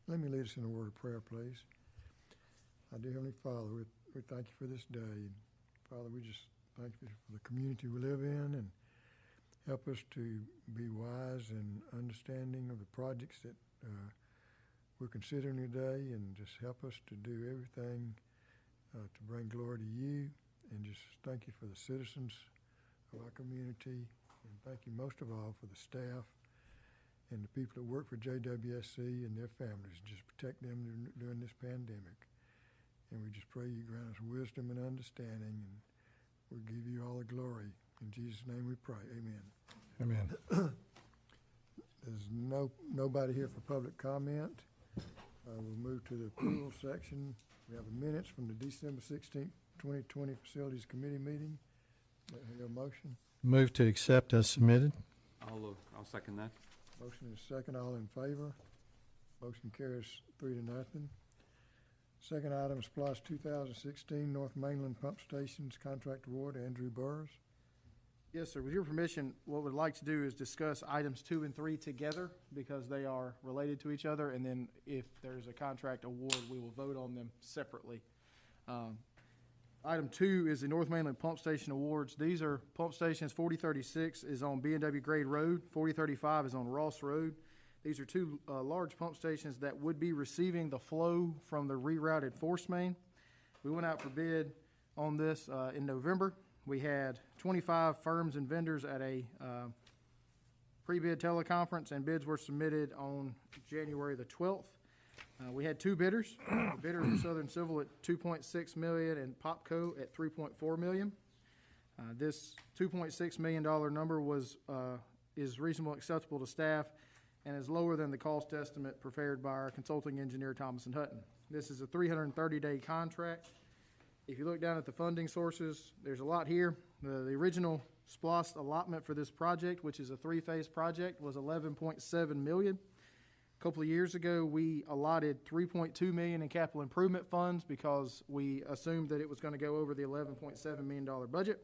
Let me lead us in a word of prayer, please. Our dear Heavenly Father, we thank you for this day. And Father, we just thank you for the community we live in, and help us to be wise and understanding of the projects that we're considering today, and just help us to do everything to bring glory to you. And just thank you for the citizens of our community, and thank you most of all for the staff and the people that work for JWSC and their families. Just protect them during this pandemic. And we just pray you grant us wisdom and understanding, and we give you all the glory. In Jesus' name we pray. Amen. Amen. There's nobody here for public comment. We'll move to the approval section. We have the minutes from the December 16th, 2020 Facilities Committee meeting. Your motion? Move to accept as submitted. I'll second that. Motion is second. All in favor? Motion carries 3-0. Second item, SPLOST 2016 North Mainland Pump Stations Contract Award, Andrew Burrs. Yes, sir. With your permission, what we'd like to do is discuss items 2 and 3 together because they are related to each other, and then if there's a contract award, we will vote on them separately. Item 2 is the North Mainland Pump Station Awards. These are pump stations. 4036 is on B&W Grade Road. 4035 is on Ross Road. These are two large pump stations that would be receiving the flow from the rerouted force main. We went out for bid on this in November. We had 25 firms and vendors at a pre-bid teleconference, and bids were submitted on January the 12th. We had 2 bidders. The bidder was Southern Civil at $2.6 million and Popco at $3.4 million. This $2.6 million number is reasonable and acceptable to staff, and is lower than the cost estimate prepared by our consulting engineer, Thomas & Hutton. This is a 330-day contract. If you look down at the funding sources, there's a lot here. The original SPLOST allotment for this project, which is a 3-phase project, was $11.7 million. A couple of years ago, we allotted $3.2 million in capital improvement funds because we assumed that it was going to go over the $11.7 million budget.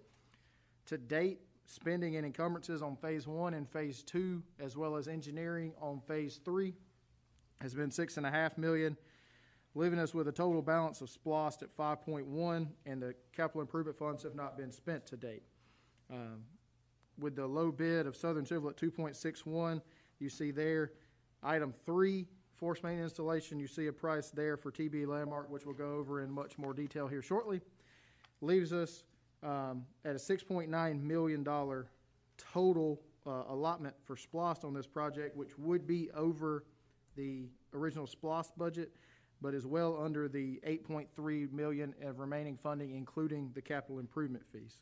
To date, spending and encumbrances on Phase 1 and Phase 2, as well as engineering on Phase 3, has been $6.5 million, leaving us with a total balance of SPLOST at 5.1, and the capital improvement funds have not been spent to date. With the low bid of Southern Civil at 2.61, you see there, item 3, force main installation, you see a price there for TB Landmark, which we'll go over in much more detail here shortly. Leaves us at a $6.9 million total allotment for SPLOST on this project, which would be over the original SPLOST budget, but is well under the $8.3 million of remaining funding, including the capital improvement fees.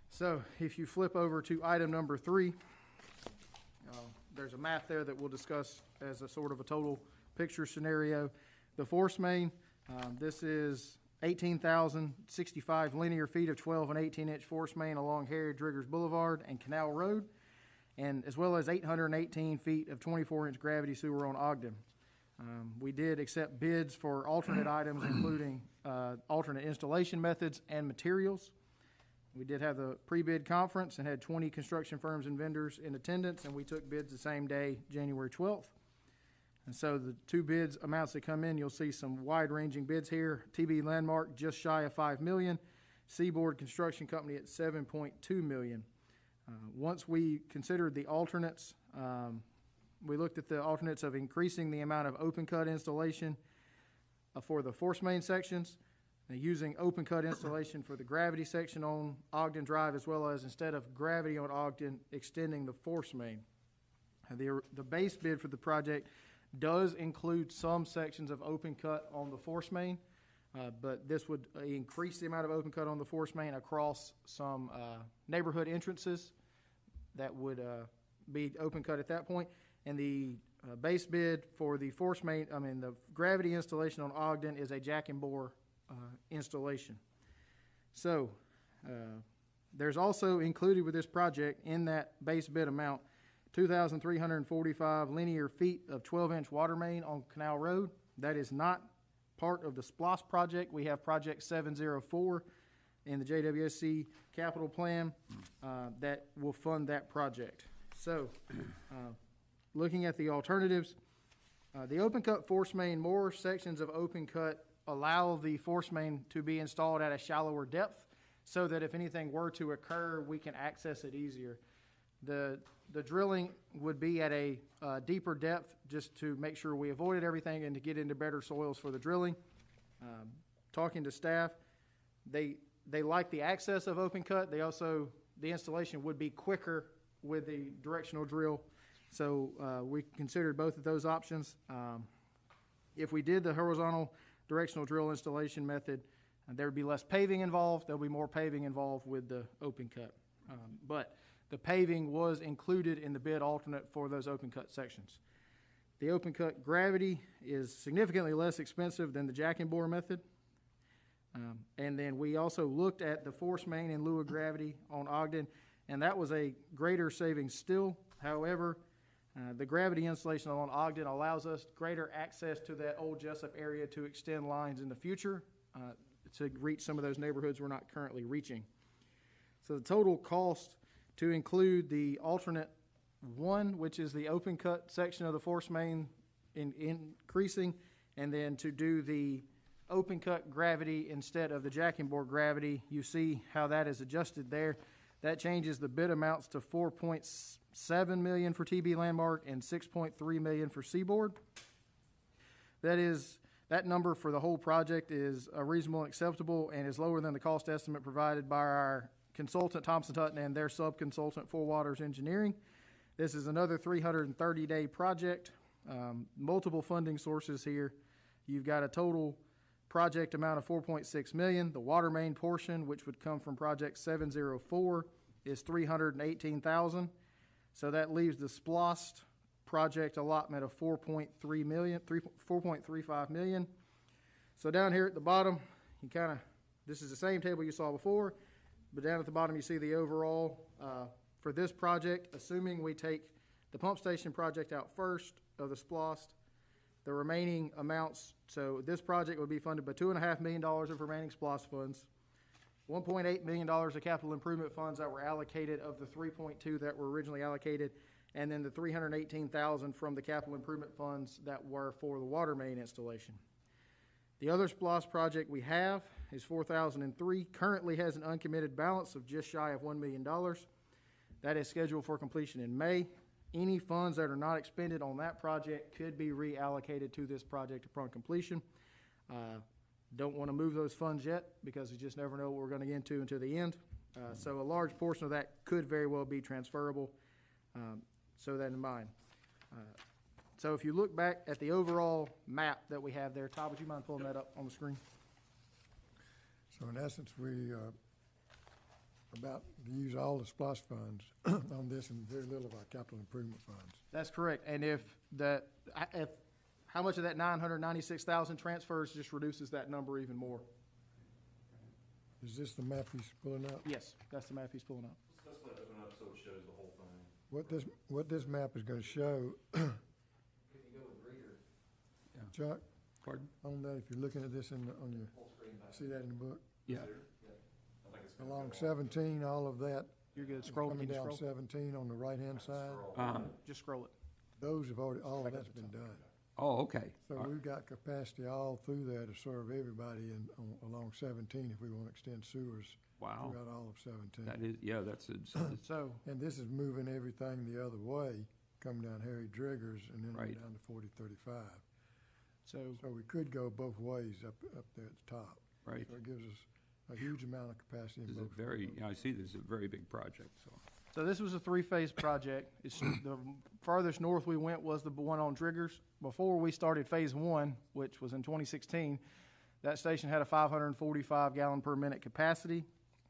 So if you flip over to item number 3, there's a map there that we'll discuss as a sort of a total picture scenario. The force main, this is 18,065 linear feet of 12 and 18-inch force main along Harry Driggers Boulevard and Canal Road, and as well as 818 feet of 24-inch gravity sewer on Ogden. We did accept bids for alternate items, including alternate installation methods and materials. We did have the pre-bid conference and had 20 construction firms and vendors in attendance, and we took bids the same day, January 12th. And so the 2 bids amounts that come in, you'll see some wide-ranging bids here. TB Landmark just shy of $5 million. Seaboard Construction Company at $7.2 million. Once we considered the alternates, we looked at the alternates of increasing the amount of open cut installation for the force main sections, and using open cut installation for the gravity section on Ogden Drive, as well as, instead of gravity on Ogden, extending the force main. The base bid for the project does include some sections of open cut on the force main, but this would increase the amount of open cut on the force main across some neighborhood entrances that would be open cut at that point. And the base bid for the force main, the gravity installation on Ogden, is a jack and bore installation. So there's also included with this project in that base bid amount 2,345 linear feet of 12-inch water main on Canal Road. That is not part of the SPLOST project. We have Project 704 in the JWSC capital plan that will fund that project. So looking at the alternatives, The open cut force main, more sections of open cut allow the force main to be installed at a shallower depth so that if anything were to occur, we can access it easier. The drilling would be at a deeper depth just to make sure we avoided everything and to get into better soils for the drilling. Talking to staff, they like the access of open cut. They also, the installation would be quicker with the directional drill. So we considered both of those options. If we did the horizontal directional drill installation method, there would be less paving involved. There'll be more paving involved with the open cut. But the paving was included in the bid alternate for those open cut sections. The open cut gravity is significantly less expensive than the jack and bore method. And then we also looked at the force main in lieu of gravity on Ogden, and that was a greater savings still. However, the gravity installation on Ogden allows us greater access to that old Jessup area to extend lines in the future to reach some of those neighborhoods we're not currently reaching. So the total cost to include the alternate one, which is the open cut section of the force main increasing, and then to do the open cut gravity instead of the jacking board gravity, you see how that is adjusted there. That changes the bid amounts to $4.7 million for TB Landmark and $6.3 million for Seaboard. That number for the whole project is reasonable and acceptable and is lower than the cost estimate provided by our consultant, Thompson Hutton, and their sub-consultant, Four Waters Engineering. This is another 330-day project, multiple funding sources here. You've got a total project amount of $4.6 million. The water main portion, which would come from project 704, is $318,000. So that leaves the SPLOST project allotment of $4.35 million. So down here at the bottom, this is the same table you saw before, but down at the bottom you see the overall for this project, assuming we take the pump station project out first of the SPLOST. The remaining amounts, so this project would be funded by $2.5 million of remaining SPLOST funds, $1.8 million of capital improvement funds that were allocated of the 3.2 that were originally allocated, and then the $318,000 from the capital improvement funds that were for the water main installation. The other SPLOST project we have is 4003, currently has an uncommitted balance of just shy of $1 million. That is scheduled for completion in May. Any funds that are not expended on that project could be reallocated to this project upon completion. Don't want to move those funds yet because you just never know what we're going to get into until the end. So a large portion of that could very well be transferable. So that in mind. So if you look back at the overall map that we have there, Todd, would you mind pulling that up on the screen? So in essence, we about to use all the SPLOST funds on this and very little of our capital improvement funds. That's correct. And if how much of that $996,000 transfers just reduces that number even more? Is this the map he's pulling up? Yes, that's the map he's pulling up. Let's let it open up so it shows the whole thing. What this map is going to show, If you go with reader, Chuck, Pardon? on that, if you're looking at this on your, full screen back. see that in the book? Yeah. I think it's gonna Along go 17, all of that, You're good. Scroll. coming Can you down scroll? 17 on the right-hand side, scroll. Just scroll it. those have already, all of that's been done. Oh, okay. So we've got capacity all through there to serve everybody along 17 if we want to extend sewers Wow. throughout all of 17. That is, yeah, that's So And this is moving everything the other way, coming down Harry Driggers and then Right. down to 4035. so So we could go both ways up there at the top. right. So it gives us a huge amount of capacity in This is both. a very, I see this is a very big project, so. So this was a three-phase project. It's the farthest north we went was the one on Driggers. Before we started phase one, which was in 2016, that station had a 545 gallon per minute capacity.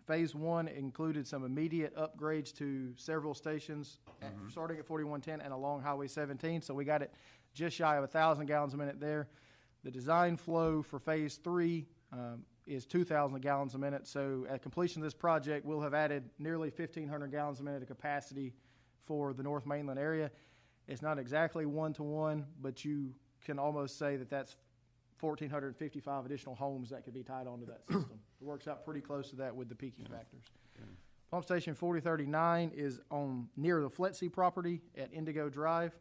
Phase one included some immediate upgrades to several stations, starting at 4110 and along Highway 17. So we got it just shy of 1,000 gallons a minute there. The design flow for phase three is 2,000 gallons a minute. So at completion of this project, we'll have added nearly 1,500 gallons a minute of capacity for the North Mainland area. It's not exactly one-to-one, but you can almost say that that's 1,455 additional homes that could be tied onto that system. It works out pretty close to that with the peaking factors. Yeah. Pump station 4039 is on near the Fletsey property at Indigo Drive.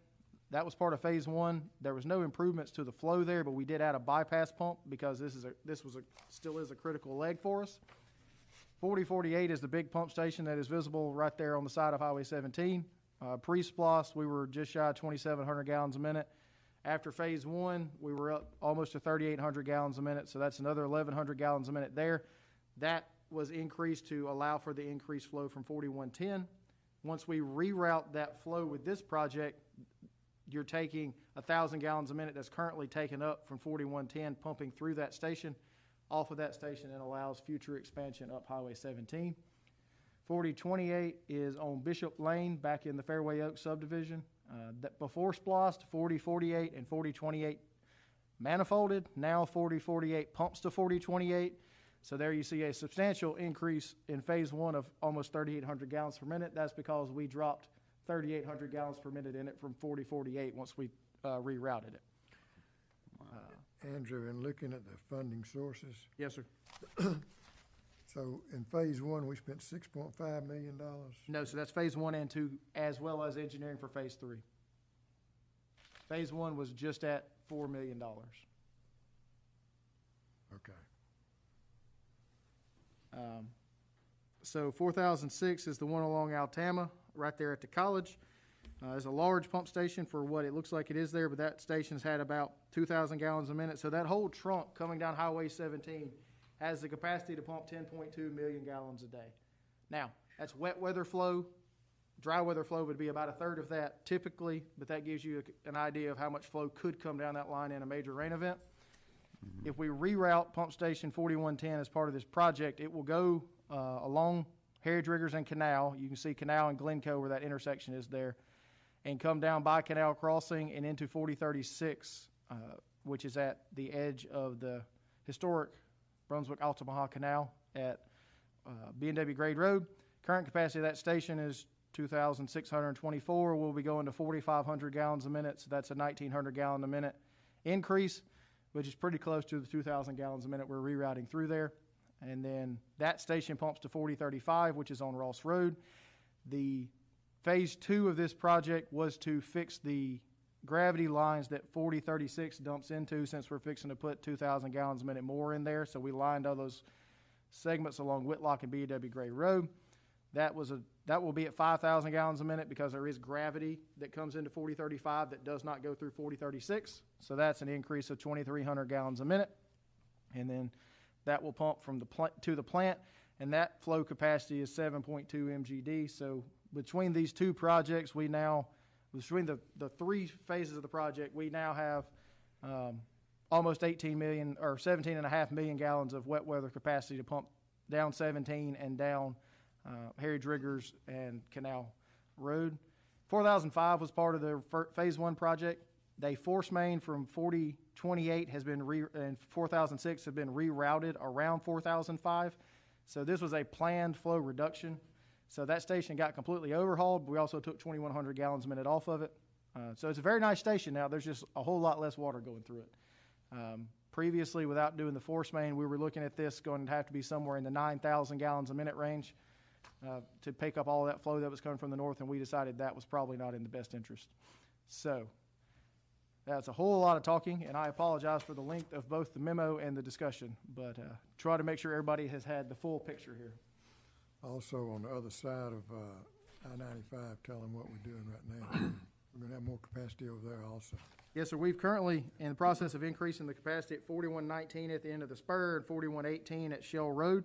That was part of phase one. There was no improvements to the flow there, but we did add a bypass pump because still is a critical leg for us. 4048 is the big pump station that is visible right there on the side of Highway 17. Pre-SPLOST, we were just shy of 2,700 gallons a minute. After phase one, we were up almost to 3,800 gallons a minute, so that's another 1,100 gallons a minute there. That was increased to allow for the increased flow from 4110. Once we reroute that flow with this project, you're taking 1,000 gallons a minute that's currently taken up from 4110, pumping through that station, off of that station, and allows future expansion up Highway 17. 4028 is on Bishop Lane, back in the Fairway Oaks subdivision. That before SPLOST, 4048 and 4028 manifolded. Now 4048 pumps to 4028. So there you see a substantial increase in phase one of almost 3,800 gallons per minute. That's because we dropped 3,800 gallons per minute in it from 4048 once we rerouted it. Andrew, in looking at the funding sources, Yes, sir. so in phase one, we spent $6.5 million. No, so that's phase one and two, as well as engineering for phase three. Phase one was just at $4 million. Okay. So 4006 is the one along Altama, right there at the college. It's a large pump station for what it looks like it is there, but that station's had about 2,000 gallons a minute. So that whole trunk coming down Highway 17 has the capacity to pump 10.2 million gallons a day. Now, that's wet weather flow. Dry weather flow would be about a third of that typically, but that gives you an idea of how much flow could come down that line in a major rain event. If we reroute pump station 4110 as part of this project, it will go along Harry Driggers and Canal. You can see Canal and Glencoe where that intersection is there, and come down by Canal Crossing and into 4036, which is at the edge of the historic Brunswick-Altamaha Canal at B&W Grade Road. Current capacity of that station is 2,624. We'll be going to 4,500 gallons a minute, so that's a 1,900 gallon a minute increase, which is pretty close to the 2,000 gallons a minute we're rerouting through there. And then that station pumps to 4035, which is on Ross Road. The phase two of this project was to fix the gravity lines that 4036 dumps into, since we're fixing to put 2,000 gallons a minute more in there. So we lined all those segments along Whitlock and B&W Gray Road. That will be at 5,000 gallons a minute because there is gravity that comes into 4035 that does not go through 4036. So that's an increase of 2,300 gallons a minute. And then that will pump from to the plant, and that flow capacity is 7.2 MGD. So between these two projects, between the three phases of the project, we now have almost 18 million or 17.5 million gallons of wet weather capacity to pump down 17 and down Harry Driggers and Canal Road. 4005 was part of the phase one project. They force main from 4028 and 4006 have been rerouted around 4005. So this was a planned flow reduction. So that station got completely overhauled. We also took 2,100 gallons a minute off of it. So it's a very nice station now. There's just a whole lot less water going through it. Previously, without doing the force main, we were looking at this going to have to be somewhere in the 9,000 gallons a minute range to pick up all of that flow that was coming from the north, and we decided that was probably not in the best interest. So that's a whole lot of talking, and I apologize for the length of both the memo and the discussion, but try to make sure everybody has had the full picture here. Also, on the other side of I-95, tell them what we're doing right now. We're going to have more capacity over there also. Yes, sir. We've currently in the process of increasing the capacity at 4119 at the end of the spur and 4118 at Shell Road.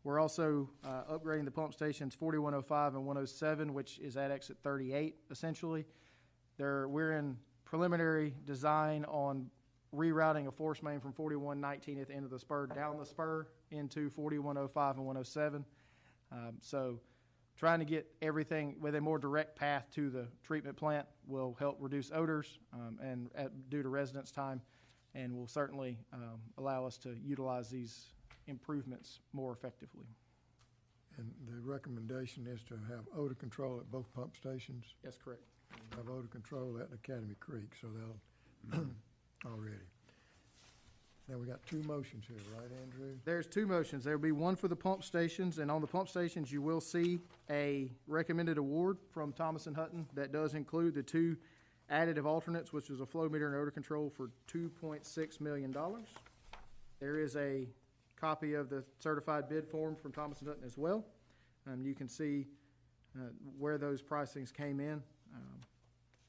We're also upgrading the pump stations 4105 and 107, which is at exit 38, essentially. We're in preliminary design on rerouting a force main from 4119 at the end of the spur down the spur into 4105 and 107. So trying to get everything with a more direct path to the treatment plant will help reduce odors and due to residence time, and will certainly allow us to utilize these improvements more effectively. And the recommendation is to have odor control at both pump stations. That's correct. Have odor control at Academy Creek, so they'll already. Now, we got two motions here, right, Andrew? There's two motions. There'll be one for the pump stations, and on the pump stations, you will see a recommended award from Thomas & Hutton that does include the two additive alternates, which is a flow meter and odor control for $2.6 million. There is a copy of the certified bid form from Thomas & Hutton as well. You can see where those pricings came in.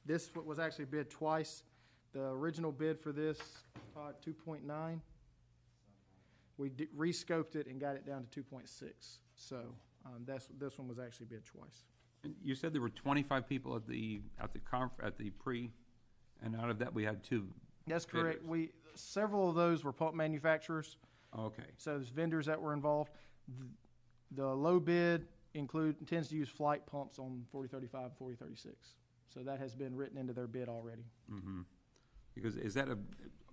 This was actually bid twice. The original bid for this, 2.9. We rescoped it and got it down to 2.6. So this one was actually bid twice. And you said there were 25 people at the pre, and out of that we had 2. That's correct. bidders. Several of those were pump manufacturers. Okay. So there's vendors that were involved. The low bid tends to use flight pumps on 4035 and 4036. So that has been written into their bid already. Mm-hmm. Because is that a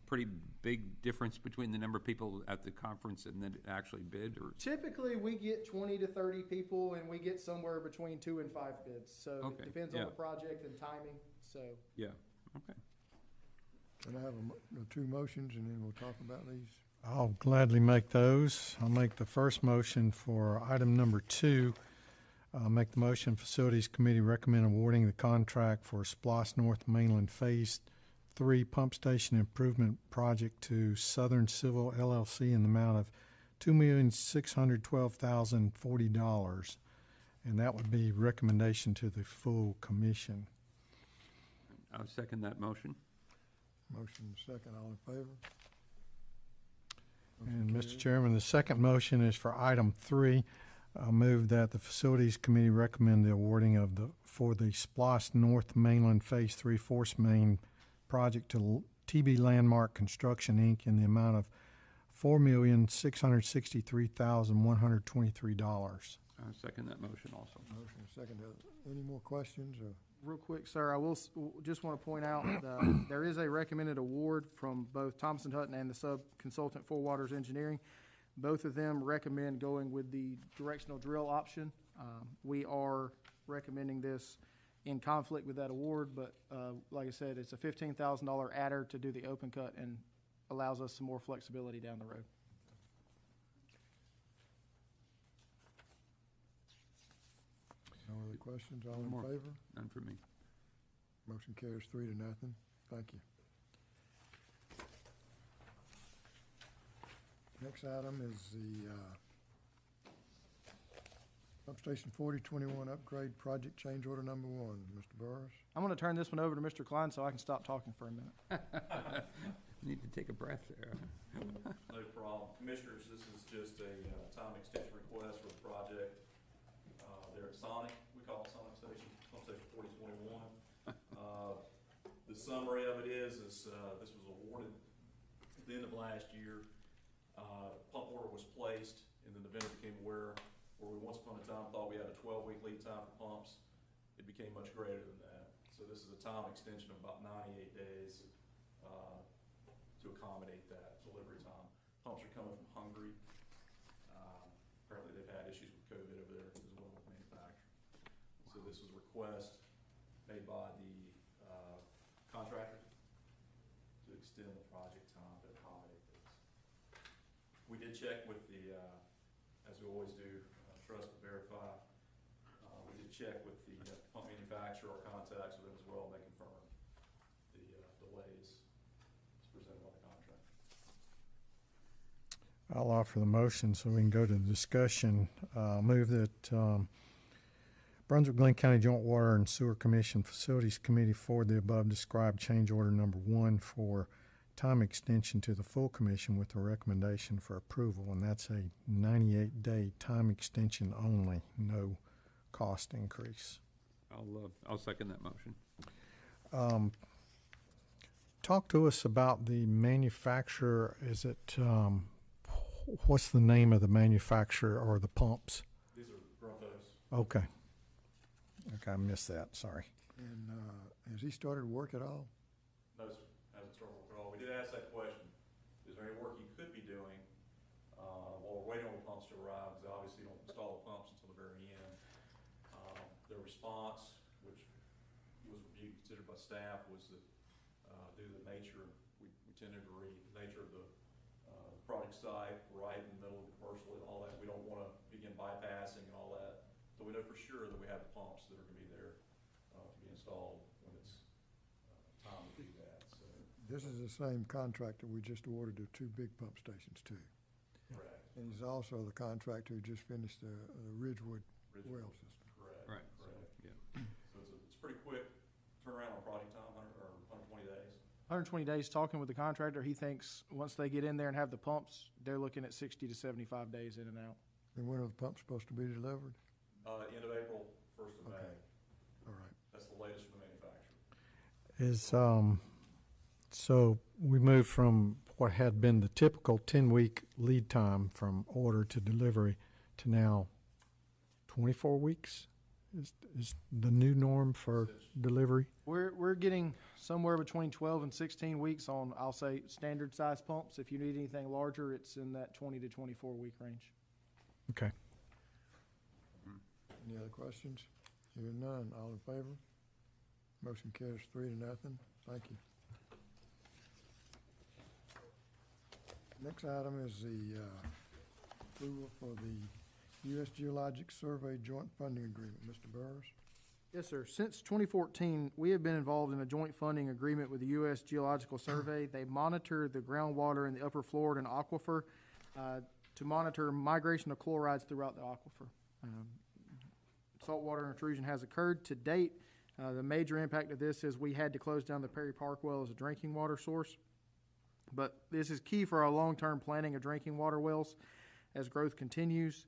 pretty big difference between the number of people at the conference and then actually bid, or? Typically, we get 20 to 30 people, and we get somewhere between 2 and 5 bids. So Okay, it depends yeah. on the project and timing. So Yeah, okay. Can I have the 2 motions, and then we'll talk about these? I'll gladly make those. I'll make the first motion for item number 2. I'll make the motion, Facilities Committee recommend awarding the contract for SPLOST North Mainland Phase 3 Pump Station Improvement Project to Southern Civil LLC in the amount of $2,612,040. And that would be recommendation to the full commission. I'll second that motion. Motion second, all in favor? And Motion Mr. carries. Chairman, the second motion is for item 3. I'll move that the Facilities Committee recommend the awarding for the SPLOST North Mainland Phase 3 Force Main Project to TB Landmark Construction, Inc. in the amount of $4,663,123. I'll second that motion also. Motion second. Any more questions, or? real quick, sir, I just want to point out there is a recommended award from both Thompson Hutton and the sub-consultant for Waters Engineering. Both of them recommend going with the directional drill option. We are recommending this in conflict with that award, but like I said, it's a $15,000 adder to do the open cut and allows us some more flexibility down the road. No other questions, all One in more. favor? None for me. Motion carries 3-0. Thank you. Next item is the Pump Station 4021 Upgrade Project Change Order Number 1. Mr. Burris? I'm going to turn this one over to Mr. Klein so I can stop talking for a minute. Need to take a breath there. No problem. Commissioners, this is just a time extension request for the project. There at Sonic, we call it Sonic Station, Pump Station 4021. The summary of it is this was awarded at the end of last year. Pump order was placed, and then the vendor became aware, where we once upon a time thought we had a 12-week lead time for pumps. It became much greater than that. So this is a time extension of about 98 days to accommodate that delivery time. Pumps are coming from Hungary. Apparently they've had issues with COVID over there as well with manufacturing. So this was a request made by the contractor to extend the project time to accommodate this. We did check with the, as we always do, trust but verify. We did check with the pump manufacturer, our contacts with them as well, and they confirmed the delays as presented by the contractor. I'll offer the motion so we can go to the discussion. Move that Brunswick-Glynn County Joint Water and Sewer Commission Facilities Committee forward the above described change order number 1 for time extension to the full commission with a recommendation for approval, and that's a 98-day time extension only, no cost increase. I'll second that motion. Talk to us about the manufacturer. Is it, what's the name of the manufacturer or the pumps? These are Brunswick. Okay. Okay, I missed that, sorry. And has he started work at all? No, sir, hasn't started work at all. We did ask that question. Is there any work you could be doing while we're waiting on the pumps to arrive? Because obviously you don't install the pumps until the very end. Their response, which was reviewed, considered by staff, was that due to the nature, we tend to agree, the nature of the project site, right in the middle of the commercial and all that, we don't want to begin bypassing and all that. So we know for sure that we have the pumps that are going to be there to be installed when it's This is the same contractor we just awarded the two big pump stations to. Correct. And he's also the contractor who just finished the Ridgewood well system. Correct. Right. Correct. Yeah. So it's pretty quick turnaround on project time, 120 days. 120 days. Talking with the contractor, he thinks once they get in there and have the pumps, they're looking at 60 to 75 days in and out. And when are the pumps supposed to be delivered? End of April, 1st of May. Okay. All right. That's the latest from the manufacturer. So we moved from what had been the typical 10-week lead time from order to delivery to now 24 weeks is the new norm for delivery? We're getting somewhere between 12 and 16 weeks on, I'll say, standard size pumps. If you need anything larger, it's in that 20 to 24 week range. Okay. Any other questions? Hearing none, all in favor? Motion carries 3-0. Thank you. Next item is the approval for the U.S. Geologic Survey Joint Funding Agreement. Mr. Burris? Yes, sir. Since 2014, we have been involved in a joint funding agreement with the U.S. Geological Survey. They monitor the groundwater in the upper Florida and aquifer to monitor migration of chlorides throughout the aquifer. Saltwater intrusion has occurred to date. The major impact of this is we had to close down the Perry Park well as a drinking water source. But this is key for our long-term planning of drinking water wells as growth continues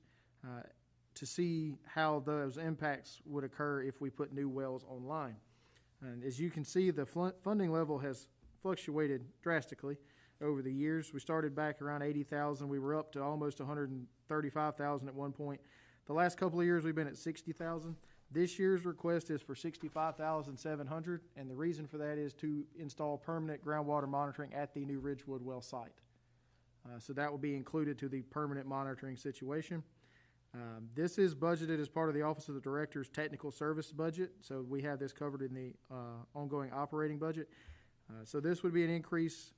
to see how those impacts would occur if we put new wells online. And as you can see, the funding level has fluctuated drastically over the years. We started back around 80,000. We were up to almost 135,000 at one point. The last couple of years, we've been at 60,000. This year's request is for 65,700, and the reason for that is to install permanent groundwater monitoring at the new Ridgewood well site. So that will be included to the permanent monitoring situation. This is budgeted as part of the Office of the Director's technical service budget, so we have this covered in the ongoing operating budget. So this would be an increase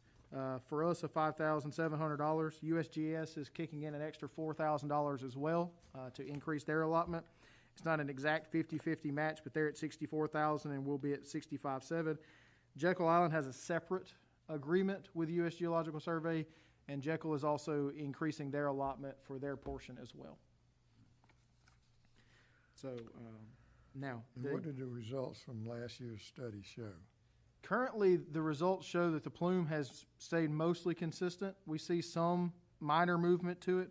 for us of $5,700. USGS is kicking in an extra $4,000 as well to increase their allotment. It's not an exact 50-50 match, but they're at $64,000 and we'll be at $65,700. Jekyll Island has a separate agreement with U.S. Geological Survey, and Jekyll is also increasing their allotment for their portion as well. So now, And what did the results from last year's study show? currently the results show that the plume has stayed mostly consistent. We see some minor movement to it.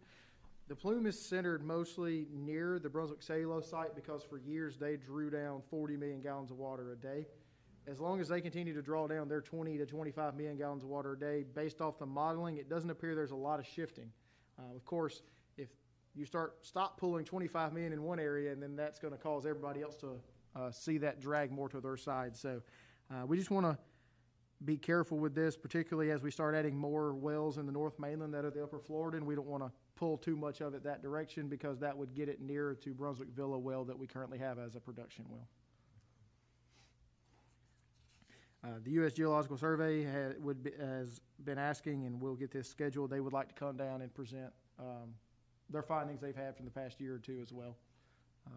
The plume is centered mostly near the Brunswick cellulose site because for years they drew down 40 million gallons of water a day. As long as they continue to draw down their 20 to 25 million gallons of water a day, based off the modeling, it doesn't appear there's a lot of shifting. Of course, if you stop pulling 25 million in one area, and then that's going to cause everybody else to see that drag more to their side. So we just want to be careful with this, particularly as we start adding more wells in the North Mainland that are the upper Florida, and we don't want to pull too much of it that direction because that would get it nearer to Brunswick Villa well that we currently have as a production well. The U.S. Geological Survey has been asking, and we'll get this scheduled, they would like to come down and present their findings they've had from the past year or two as well.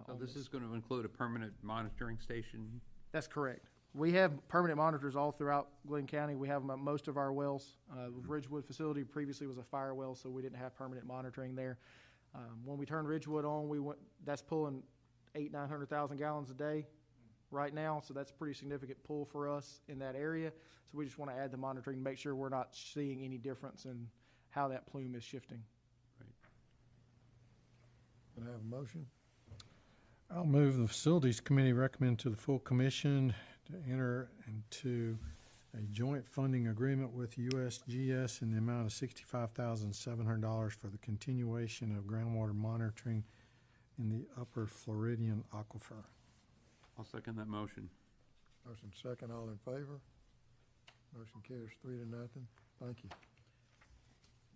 So this is going to include a permanent monitoring station? That's correct. We have permanent monitors all throughout Glynn County. We have them at most of our wells. The Ridgewood facility previously was a fire well, so we didn't have permanent monitoring there. When we turned Ridgewood on, that's pulling 800,000-900,000 gallons a day right now, so that's a pretty significant pull for us in that area. So we just want to add the monitoring to make sure we're not seeing any difference in how that plume is shifting. Can I have a motion? I'll move the Facilities Committee recommend to the full commission to enter into a joint funding agreement with USGS in the amount of $65,700 for the continuation of groundwater monitoring in the upper Floridian aquifer. I'll second that motion. Motion second, all in favor? Motion carries 3-0. Thank you.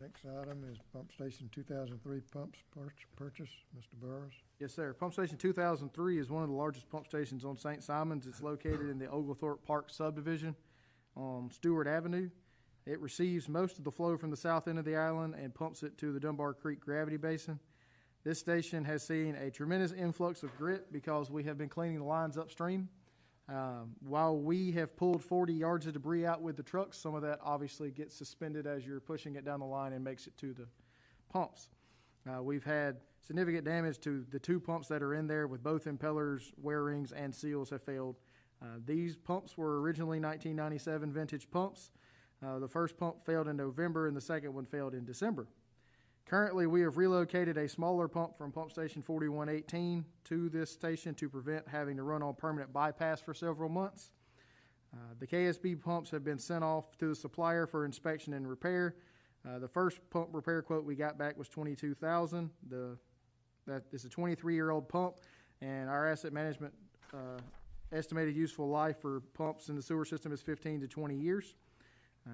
Next item is Pump Station 2003 pumps purchase. Mr. Burris? Yes, sir. Pump Station 2003 is one of the largest pump stations on St. Simons. It's located in the Oglethorpe Park subdivision on Stewart Avenue. It receives most of the flow from the south end of the island and pumps it to the Dunbar Creek Gravity Basin. This station has seen a tremendous influx of grit because we have been cleaning the lines upstream. While we have pulled 40 yards of debris out with the trucks, some of that obviously gets suspended as you're pushing it down the line and makes it to the pumps. We've had significant damage to the 2 pumps that are in there, with both impellers, wear rings, and seals have failed. These pumps were originally 1997 vintage pumps. The first pump failed in November and the second one failed in December. Currently, we have relocated a smaller pump from pump station 4118 to this station to prevent having to run on permanent bypass for several months. The KSB pumps have been sent off to the supplier for inspection and repair. The first pump repair quote we got back was $22,000. That is a 23-year-old pump, and our asset management estimated useful life for pumps in the sewer system is 15 to 20 years.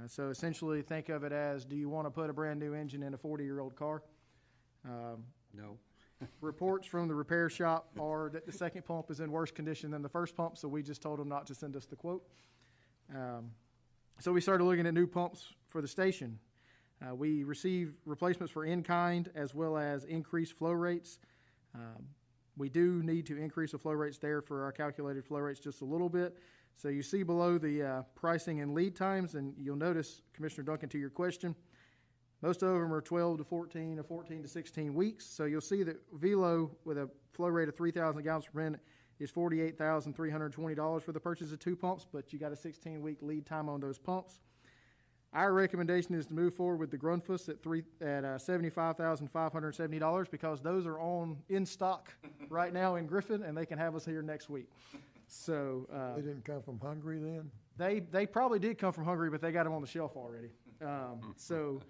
So essentially, think of it as, do you want to put a brand new engine in a 40-year-old car? No. Reports from the repair shop are that the second pump is in worse condition than the first pump, so we just told them not to send us the quote. So we started looking at new pumps for the station. We received replacements for in-kind as well as increased flow rates. We do need to increase the flow rates there for our calculated flow rates just a little bit. So you see below the pricing and lead times, and you'll notice, Commissioner Duncan, to your question, most of them are 12 to 14 or 14 to 16 weeks. So you'll see that Velo, with a flow rate of 3,000 gallons per minute, is $48,320 for the purchase of 2 pumps, but you got a 16-week lead time on those pumps. Our recommendation is to move forward with the Grundfos at $75,570 because those are in stock right now in Griffin, and they can have us here next week. So They didn't come from Hungary then? they probably did come from Hungary, but they got them on the shelf already. So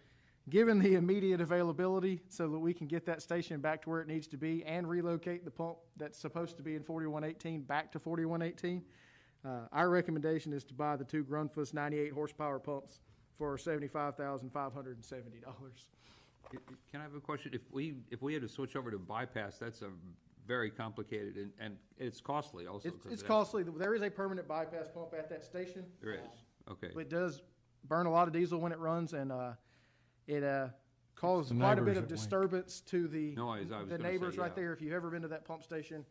given the immediate availability so that we can get that station back to where it needs to be and relocate the pump that's supposed to be in 4118 back to 4118, our recommendation is to buy the 2 Grundfos 98 horsepower pumps for $75,570. Can I have a question? If we had to switch over to bypass, that's a very complicated and it's costly also. It's costly. There is a permanent bypass pump at that station. There is, okay. It does burn a lot of diesel when it runs, and it causes The quite a bit neighbors of at Wink. disturbance to the Noise, I was the gonna say, neighbors right yeah. there. If you've ever been to that pump station,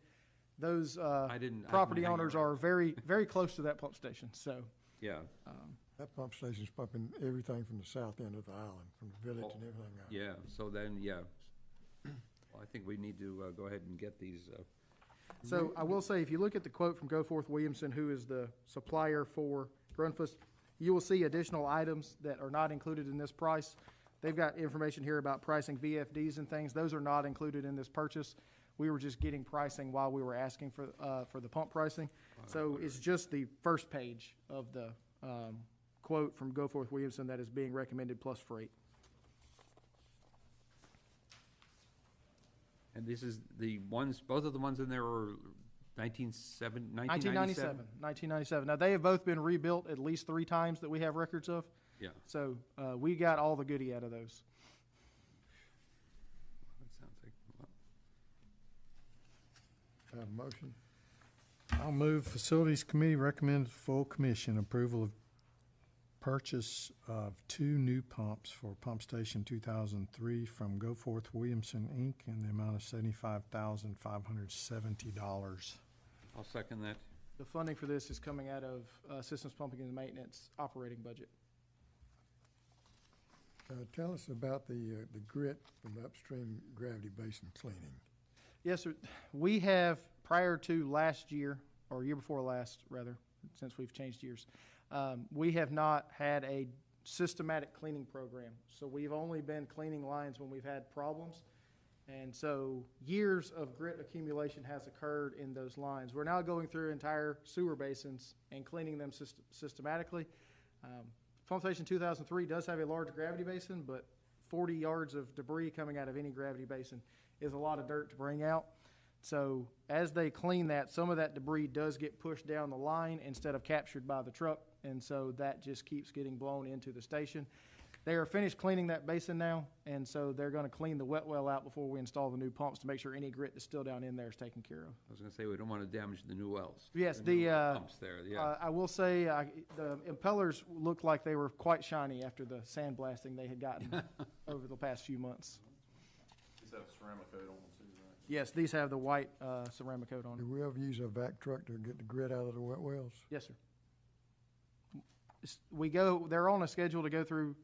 those didn't property hang owners around. are very, very close to that pump station. So Yeah, That pump station's pumping everything from the south end of the island, from the village and everything else. yeah, so then, yeah. Well, I think we need to go ahead and get these, So I will say, if you look at the quote from Goforth Williamson, who is the supplier for Grundfos, you will see additional items that are not included in this price. They've got information here about pricing VFDs and things. Those are not included in this purchase. We were just getting pricing while we were asking for the pump pricing. So it's just the first page of the quote from Goforth Williamson that is being recommended plus freight. and this is the ones, both of the ones in there are 1997? 1997. Now, they have both been rebuilt at least 3 times that we have records of. Yeah, So we got all the goodie out of those. that sounds like, well, Have a motion? I'll move Facilities Committee recommends full commission approval of purchase of 2 new pumps for Pump Station 2003 from Goforth Williamson, Inc. in the amount of $75,570. I'll second that. The funding for this is coming out of Systems Pumping and Maintenance operating budget. Tell us about the grit from the upstream gravity basin cleaning. Yes, sir. We have, prior to last year, or year before last, rather, since we've changed years, we have not had a systematic cleaning program. So we've only been cleaning lines when we've had problems. And so years of grit accumulation has occurred in those lines. We're now going through entire sewer basins and cleaning them systematically. Pump Station 2003 does have a large gravity basin, but 40 yards of debris coming out of any gravity basin is a lot of dirt to bring out. So as they clean that, some of that debris does get pushed down the line instead of captured by the truck, and so that just keeps getting blown into the station. They are finished cleaning that basin now, and so they're going to clean the wet well out before we install the new pumps to make sure any grit that's still down in there is taken care of. I was gonna say, we don't wanna damage the new wells. Yes, new the pumps there, yeah. I will say the impellers looked like they were quite shiny after the sandblasting they had gotten over the past few months. These have ceramic coat on them too, right? Yes, these have the white ceramic coat on Do them. we ever use a vac truck to get the grit out of the wet wells? Yes, sir. They're on a schedule to go through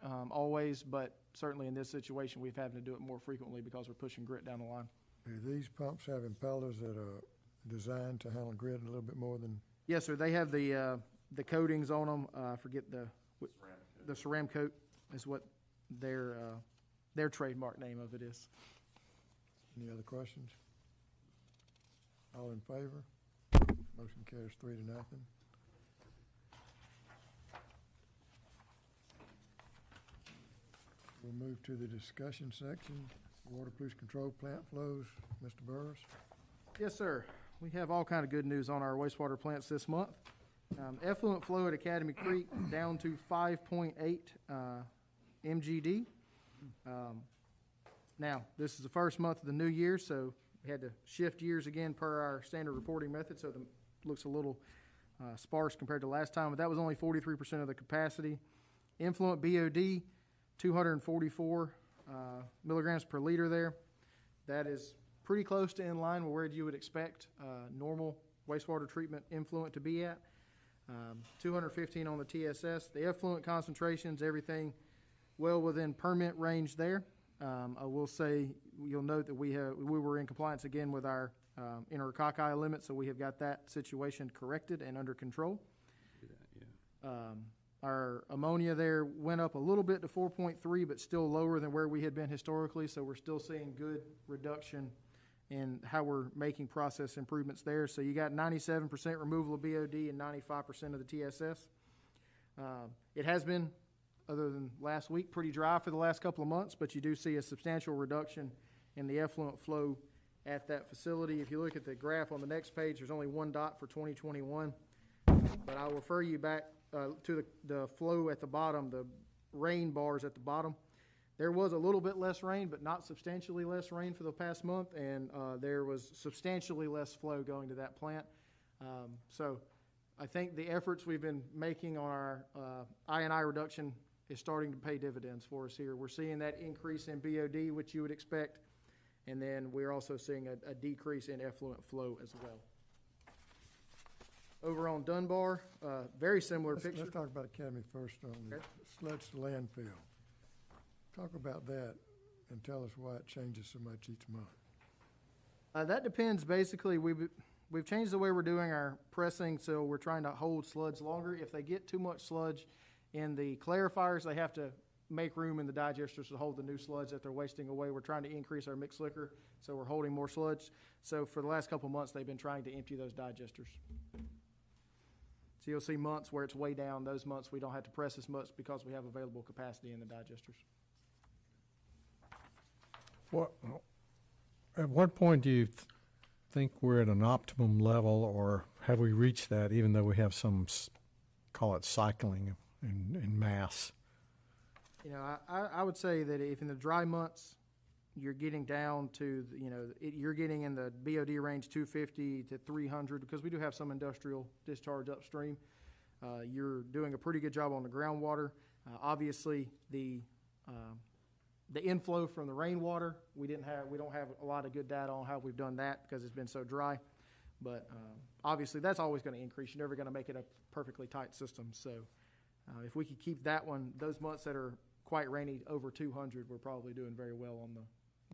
always, but certainly in this situation, we've having to do it more frequently because we're pushing grit down the line. Do these pumps have impellers that are designed to handle grit a little bit more than, Yes, sir. They have the coatings on them. I forget the ceramic coat is what their trademark name of it is. any other questions? All in favor? Motion carries 3-0. We'll move to the discussion section. Water pollution control plant flows. Mr. Burris? Yes, sir. We have all kind of good news on our wastewater plants this month. Effluent flow at Academy Creek down to 5.8 MGD. Now, this is the first month of the new year, so we had to shift years again per our standard reporting method, so it looks a little sparse compared to last time, but that was only 43% of the capacity. Influent BOD, 244 milligrams per liter there. That is pretty close to in line with where you would expect normal wastewater treatment influent to be at. 215 on the TSS. The effluent concentrations, everything well within permit range there. I will say, you'll note that we were in compliance again with our intercocci limit, so we have got that situation corrected and under control. Our ammonia there went up a little bit to 4.3, but still lower than where we had been historically, so we're still seeing good reduction in how we're making process improvements there. So you got 97% removal of BOD and 95% of the TSS. It has been, other than last week, pretty dry for the last couple of months, but you do see a substantial reduction in the effluent flow at that facility. If you look at the graph on the next page, there's only one dot for 2021, but I'll refer you back to the flow at the bottom, the rain bars at the bottom. There was a little bit less rain, but not substantially less rain for the past month, and there was substantially less flow going to that plant. So I think the efforts we've been making on our I&I reduction is starting to pay dividends for us here. We're seeing that increase in BOD, which you would expect, and then we're also seeing a decrease in effluent flow as well. Over on Dunbar, very similar picture. Let's talk about Academy first on the Okay. sludge to landfill. Talk about that and tell us why it changes so much each month. That depends. Basically, we've changed the way we're doing our pressing, so we're trying to hold sludge longer. If they get too much sludge in the clarifiers, they have to make room in the digesters to hold the new sludge that they're wasting away. We're trying to increase our mixed liquor, so we're holding more sludge. So for the last couple of months, they've been trying to empty those digesters. So you'll see months where it's way down. Those months we don't have to press as much because we have available capacity in the digesters. At what point do you think we're at an optimum level, or have we reached that, even though we have some, call it cycling in mass? You know, I would say that if in the dry months you're getting down to, you're getting in the BOD range 250 to 300, because we do have some industrial discharge upstream. You're doing a pretty good job on the groundwater. Obviously, the inflow from the rainwater, we don't have a lot of good data on how we've done that because it's been so dry. But obviously, that's always going to increase. You're never going to make it a perfectly tight system. So if we could keep that one, those months that are quite rainy, over 200, we're probably doing very well on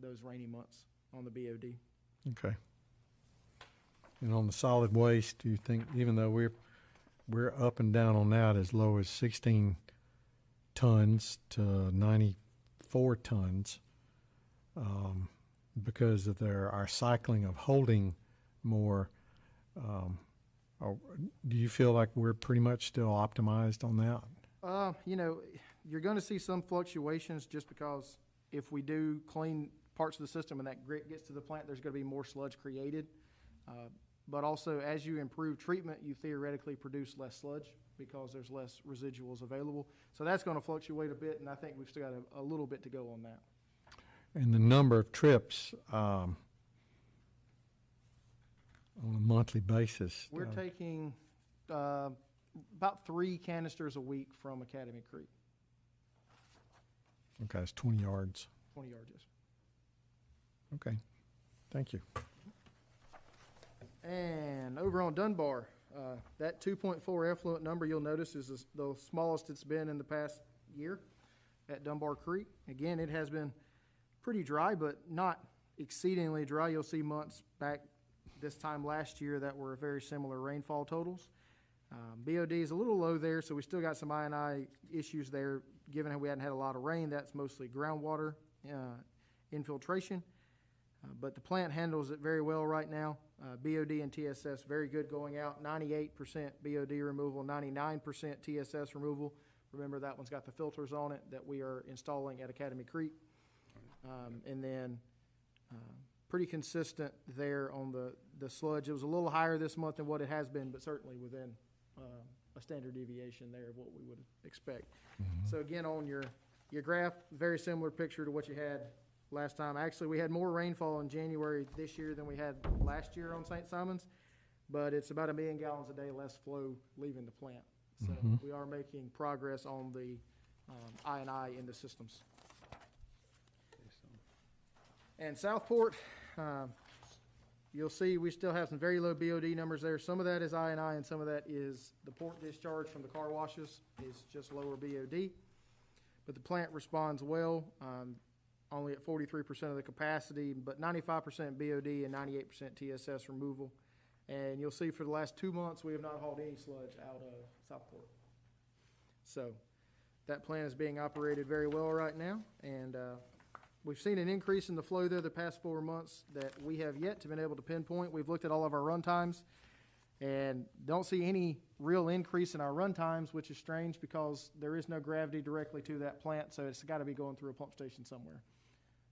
those rainy months on the BOD. Okay. And on the solid waste, do you think, even though we're up and down on that as low as 16 tons to 94 tons, because of our cycling of holding more, do you feel like we're pretty much still optimized on that? You're going to see some fluctuations just because if we do clean parts of the system and that grit gets to the plant, there's going to be more sludge created. But also, as you improve treatment, you theoretically produce less sludge because there's less residuals available. So that's going to fluctuate a bit, and I think we've still got a little bit to go on that. And the number of trips on a monthly basis? We're taking about 3 canisters a week from Academy Creek. Okay, it's 20 yards. 20 yards, yes. Okay. Thank you. And over on Dunbar, that 2.4 effluent number you'll notice is the smallest it's been in the past year at Dunbar Creek. Again, it has been pretty dry, but not exceedingly dry. You'll see months back this time last year that were very similar rainfall totals. BOD is a little low there, so we still got some I&I issues there. Given how we hadn't had a lot of rain, that's mostly groundwater infiltration. But the plant handles it very well right now. BOD and TSS very good going out. 98% BOD removal, 99% TSS removal. Remember, that one's got the filters on it that we are installing at Academy Creek. And then pretty consistent there on the sludge. It was a little higher this month than what it has been, but certainly within a standard deviation there of what we would expect. So again, on your graph, very similar picture to what you had last time. Actually, we had more rainfall in January this year than we had last year on St. Simon's, but it's about 1 million gallons a day less flow leaving the plant. So we are making progress on the I&I in the systems. And Southport, you'll see we still have some very low BOD numbers there. Some of that is I&I and some of that is the port discharge from the car washes is just lower BOD. But the plant responds well, only at 43% of the capacity, but 95% BOD and 98% TSS removal. And you'll see for the last 2 months, we have not hauled any sludge out of Southport. So that plant is being operated very well right now. And we've seen an increase in the flow there the past 4 months that we have yet to been able to pinpoint. We've looked at all of our run times and don't see any real increase in our run times, which is strange because there is no gravity directly to that plant, so it's got to be going through a pump station somewhere.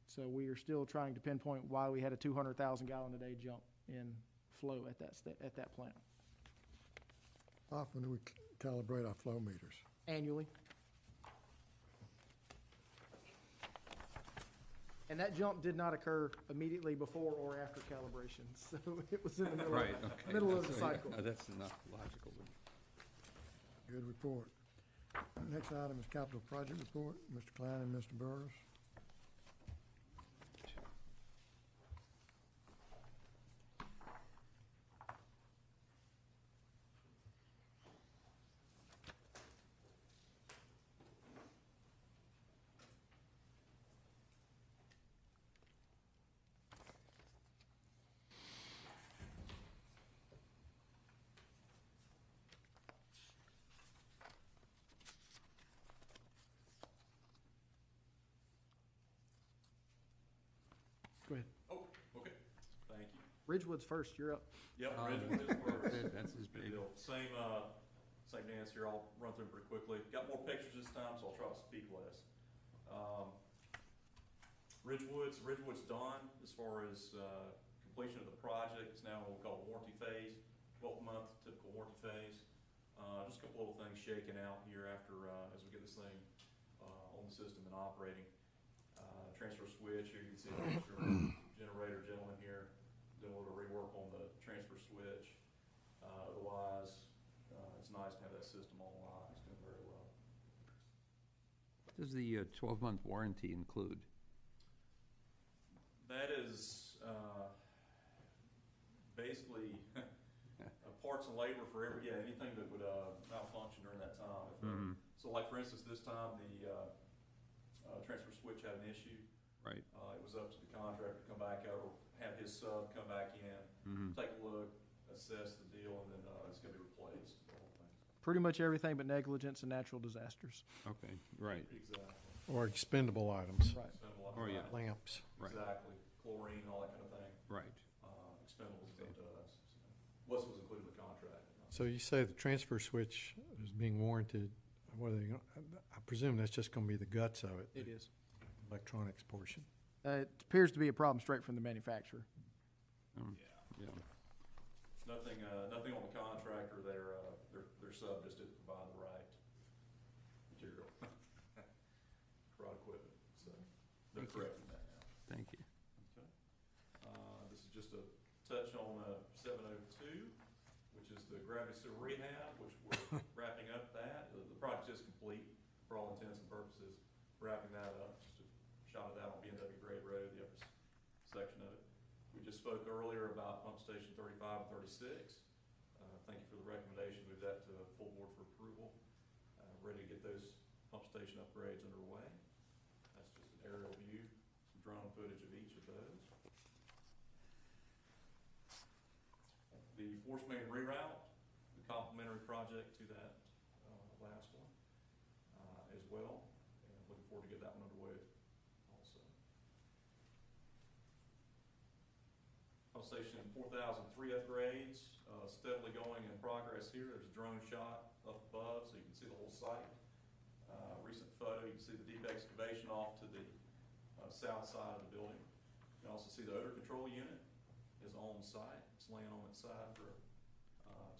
So we are still trying to pinpoint why we had a 200,000 gallon a day jump in flow at that plant. How often do we calibrate our flow meters? Annually. And that jump did not occur immediately before or after calibration, so it was in the middle, Right, okay. middle of the That's- cycle. That's not logical. Good report. Next item is capital project report. Mr. Klein and Mr. Burris. Go ahead. Oh, okay, thank you. Ridgewood's first, you're up. Yep, Ridgewood is first. That's his Good big. deal. Same dance here, I'll run through them pretty quickly. Got more pictures this time, so I'll try to speak less. Ridgewood's done as far as completion of the project. It's now what we call warranty phase, 12-month typical warranty phase. Just a couple little things shaking out here after, as we get this thing on the system and operating. Transfer switch, here you can see the extra generator gentleman here doing a little rework on the transfer switch. Otherwise, it's nice to have that system online. It's doing very well. What does the 12-month warranty include? That is basically parts and labor for anything that would malfunction during that time. If, so like for instance, this time the transfer switch had an issue. Right. It was up to the contractor to come back out or have his sub come back in, take a look, assess the deal, and then it's going to be replaced. The whole thing. Pretty much everything but negligence and natural disasters. Okay, right, Exactly. Or expendable items, Right. Expendable, Oh, yeah. lamps. right, Exactly. Chlorine, all that kind of thing. right. Expendables is up to us. Unless it was included in the contract. So you say the transfer switch is being warranted. What are they, I presume that's just going to be the guts of it. It is. Electronics portion. It appears to be a problem straight from the manufacturer. Yeah. Nothing on the contractor. Their sub just didn't provide the right material, right equipment. So they're Thank you. correcting that now. Thank you. Okay. This is just a touch on 702, which is the gravity sewer rehab, which we're wrapping up that. The project is complete for all intents and purposes. Wrapping that up, just a shot of that on B&W Grade Road, the upper section of it. We just spoke earlier about pump station 35 and 36. Thank you for the recommendation, move that to full board for approval. Ready to get those pump station upgrades underway. That's just an aerial view, some drone footage of each of those. The force main reroute, the complementary project to that last one as well. And looking forward to get that one underway also. Pump station 4003 upgrades, steadily going in progress here. There's a drone shot up above so you can see the whole site. Recent photo, you can see the deep excavation off to the south side of the building. You can also see the odor control unit is on site. It's laying on its side for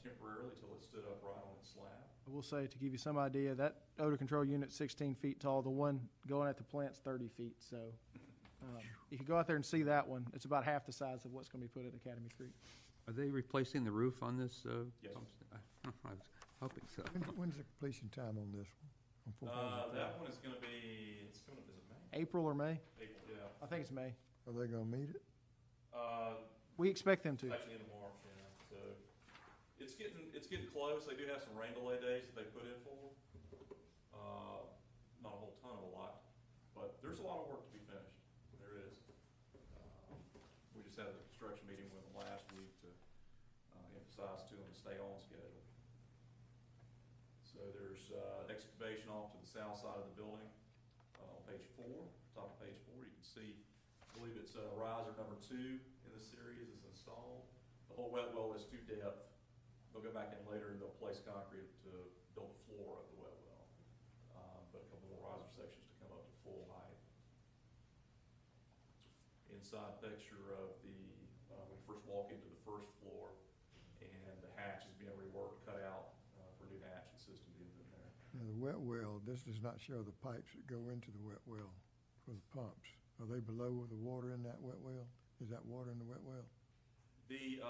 temporarily till it stood upright on its slab. I will say, to give you some idea, that odor control unit's 16 feet tall. The one going at the plant's 30 feet. So if you go out there and see that one, it's about half the size of what's going to be put at Academy Creek. Are they replacing the roof on this? Yes. Pump I was hoping so. When's the completion time on this one? On 4003? That one is going to be, is it May? April or May? April, yeah. I think it's May. Are they gonna meet it? We expect them to. Actually into March, yeah. So it's getting close. They do have some rain delay days that they put in for. Not a whole ton of a lot, but there's a lot of work to be finished. There is. We just had a construction meeting with them last week to emphasize to them to stay on schedule. So there's excavation off to the south side of the building. On page 4, top of page 4, you can see, I believe it's riser number 2 in this series is installed. The whole wet well is to depth. They'll go back in later and they'll place concrete to build the floor of the wet well. But a couple more riser sections to come up to full height. Inside picture of the, when you first walk into the first floor, and the hatch is being reworked, cut out for new hatching system being put in there. Now, the wet well, this does not show the pipes that go into the wet well for the pumps. Are they below the water in that wet well? Is that water in the wet well? The,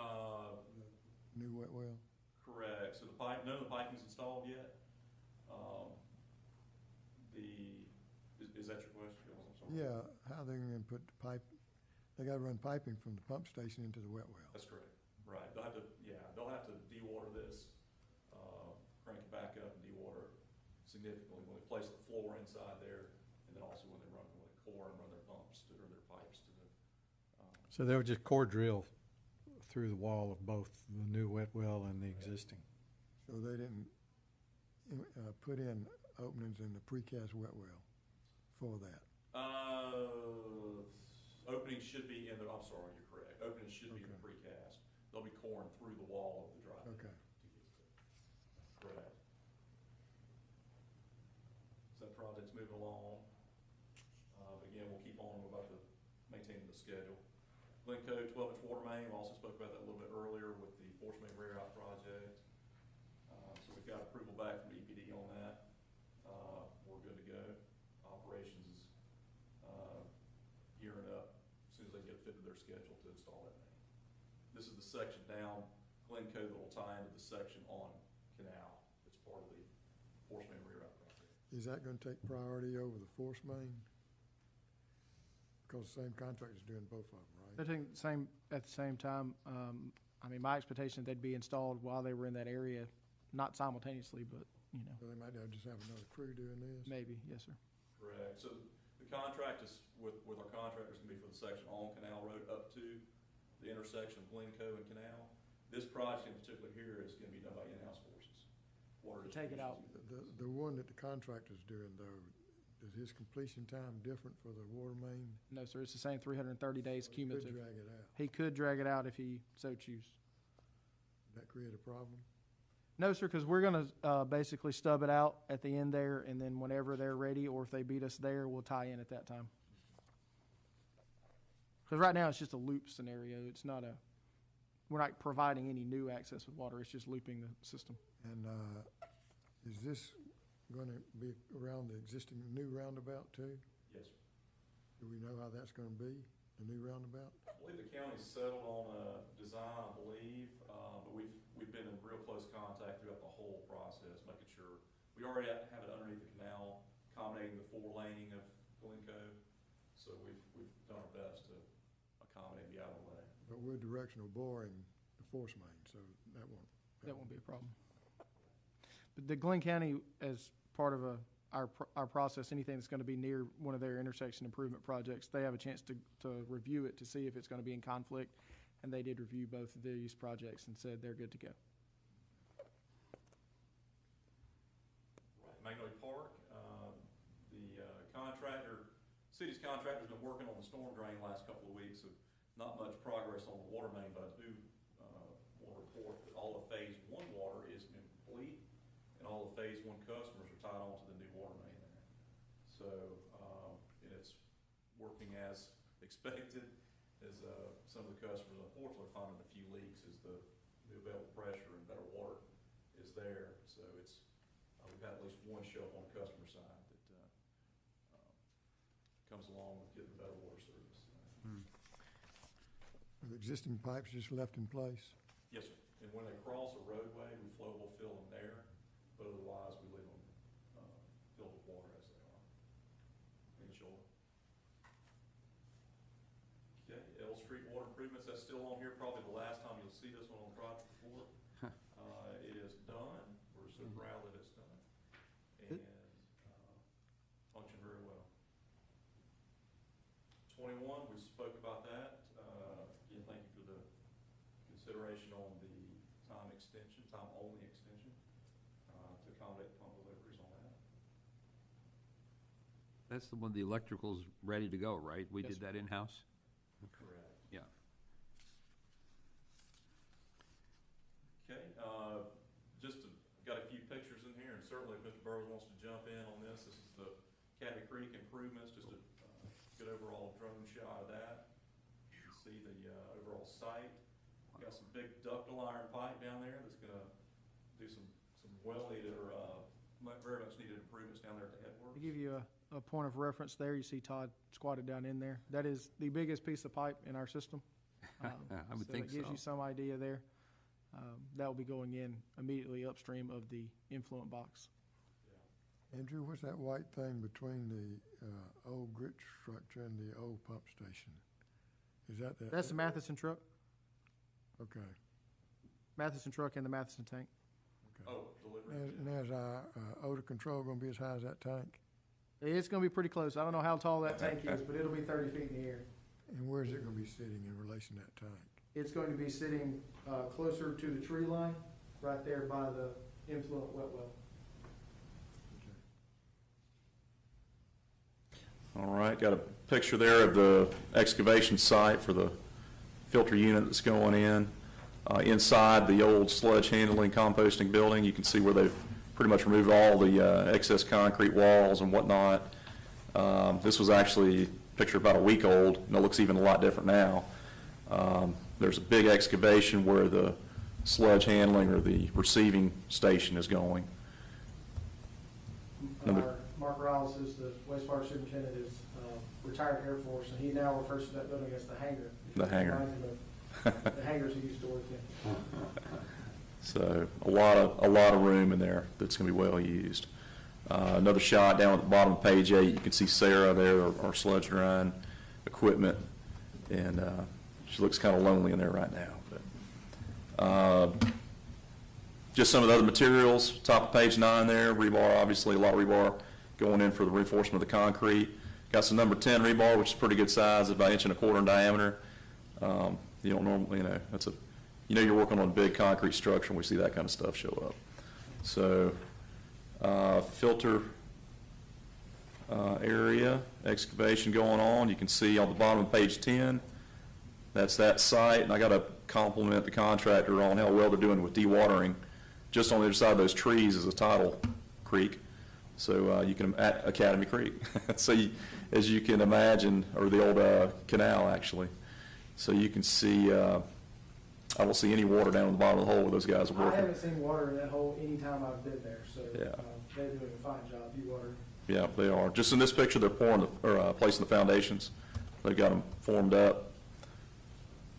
New wet well? correct, so the pipe, none of the piping's installed yet. Is that your question? I'm sorry. Yeah, how they gonna put the pipe, they gotta run piping from the pump station into the wet well. That's correct, right, they'll have to dewater this, crank it back up and dewater it significantly when they place the floor inside there, and then also when they core and run their pumps or their pipes to the. So they would just core drill through the wall of both the new wet well and the existing. So they didn't put in openings in the precast wet well for that? Openings should be in the, I'm sorry, you're correct, openings should be in the precast. They'll be coring through the wall of the driveway. Okay. Correct. So that project's moving along. Again, we'll keep on about the maintaining the schedule. Glencoe 12-inch water main, we also spoke about that a little bit earlier with the force main rear out project. So we've got approval back from EPD on that. We're good to go. Operations is gearing up as soon as they get fit to their schedule to install that main. This is the section down Glencoe that will tie into the section on Canal. It's part of the force main rear out project. Is that gonna take priority over the force main? Because the same contractor's doing both of them, right? They're taking the same, at the same time. I mean, my expectation they'd be installed while they were in that area, not simultaneously, but, you know, So they might just have another crew doing this? maybe, yes, sir. Correct. So the contract is, with our contractors, gonna be for the section on Canal Road up to the intersection of Glencoe and Canal. This project in particular here is gonna be done by in-house forces. Water To take it out. distribution. The one that the contractor's doing though, is his completion time different for the water main? No, sir, it's the same 330 days He could cumulative. drag it out. He could drag it out if he so choose. Does that create a problem? No, sir, because we're going to basically stub it out at the end there, and then whenever they're ready, or if they beat us there, we'll tie in at that time. Because right now, it's just a loop scenario. It's not a, we're not providing any new access with water. It's just looping the system. And is this gonna be around the existing new roundabout too? Yes, sir. Do we know how that's gonna be, the new roundabout? I believe the county's settled on a design, I believe, but we've been in real close contact throughout the whole process, making sure. We already have it underneath the canal, accommodating the 4-laning of Glencoe, so we've done our best to accommodate the out of the way. but we're directional boring the force main, so that won't be a problem. But the Glynn County, as part of our process, anything that's going to be near one of their intersection improvement projects, they have a chance to review it to see if it's going to be in conflict, and they did review both of these projects and said they're good to go. Right, Magnolia Park, city's contractor's been working on the storm drain last couple of weeks, so not much progress on the water main, but I do want to report that all of phase one water is complete, and all of phase one customers are tied on to the new water main there. So, and it's working as expected, as some of the customers unfortunately are finding a few leaks as the available pressure and better water is there. So it's, we've had at least one show up on the customer side that comes along with getting better water service. Are the existing pipes just left in place? Yes, sir. And when they cross a roadway, we will fill them there, but otherwise we leave them filled with water as they are in shore. Okay, L Street water improvements, that's still on here, probably the last time you'll see this one on the project report. It is done. We're so proud that it's done. And function very well. 21, we spoke about that. Again, thank you for the consideration on the time-only extension, to accommodate pump deliveries on that. That's the one, the electrical's ready to go, right? We Yes, did that in-house? Correct. Yeah. Okay, got a few pictures in here, and certainly if Mr. Burrows wants to jump in on this, this is the Cabot Creek improvements, just a good overall drone shot of that. You can see the overall site. Got some big ductile iron pipe down there that's gonna do some well-needed or very much needed improvements down there at the headworks. To give you a point of reference there, you see Todd squatted down in there. That is the biggest piece of pipe in our system. I would think That gives so. you some idea there. That will be going in immediately upstream of the influent box. Andrew, what's that white thing between the old grit structure and the old pump station? Is that? That's the Matheson truck. Okay. Matheson truck and the Matheson tank. Okay. Oh, delivery. And is our odor control going to be as high as that tank? It's going to be pretty close. I don't know how tall that tank is, but it'll be 30 feet in the air. And where is it going to be sitting in relation to that tank? It's going to be sitting closer to the tree line, right there by the influent wet well. Okay. All right, got a picture there of the excavation site for the filter unit that's going in. Inside the old sludge handling composting building, you can see where they've pretty much removed all the excess concrete walls and whatnot. This was actually a picture about a week old, and it looks even a lot different now. There's a big excavation where the sludge handling or the receiving station is going. Mark Riles is the wastewater superintendent, is retired Air Force, and he now refers to that building as the hangar. The hangar. Reminds him of the hangars he used to work in. So a lot of room in there that's going to be well used. Another shot down at the bottom of page 8, you can see Sarah there, our sludge drying equipment, and she looks kind of lonely in there right now. But just some of the other materials, top of page 9 there, rebar, obviously a lot of rebar going in for the reinforcement of the concrete. Got some number 10 rebar, which is pretty good size, about 1.25 inches in diameter. You don't normally, you're working on a big concrete structure and we see that kind of stuff show up. So, filter area, excavation going on. You can see on the bottom of page 10, that's that site. And I got to compliment the contractor on how well they're doing with dewatering. Just on the other side of those trees is a tidal creek. So you can, at Academy Creek. So as you can imagine, or the old canal actually. So you can see, I don't see any water down at the bottom of the hole where those guys are working. I haven't seen water in that hole any time I've been there, so Yeah. they're doing a fine job dewatering. Yeah, they are. Just in this picture, they're placing the foundations. They've got them formed up.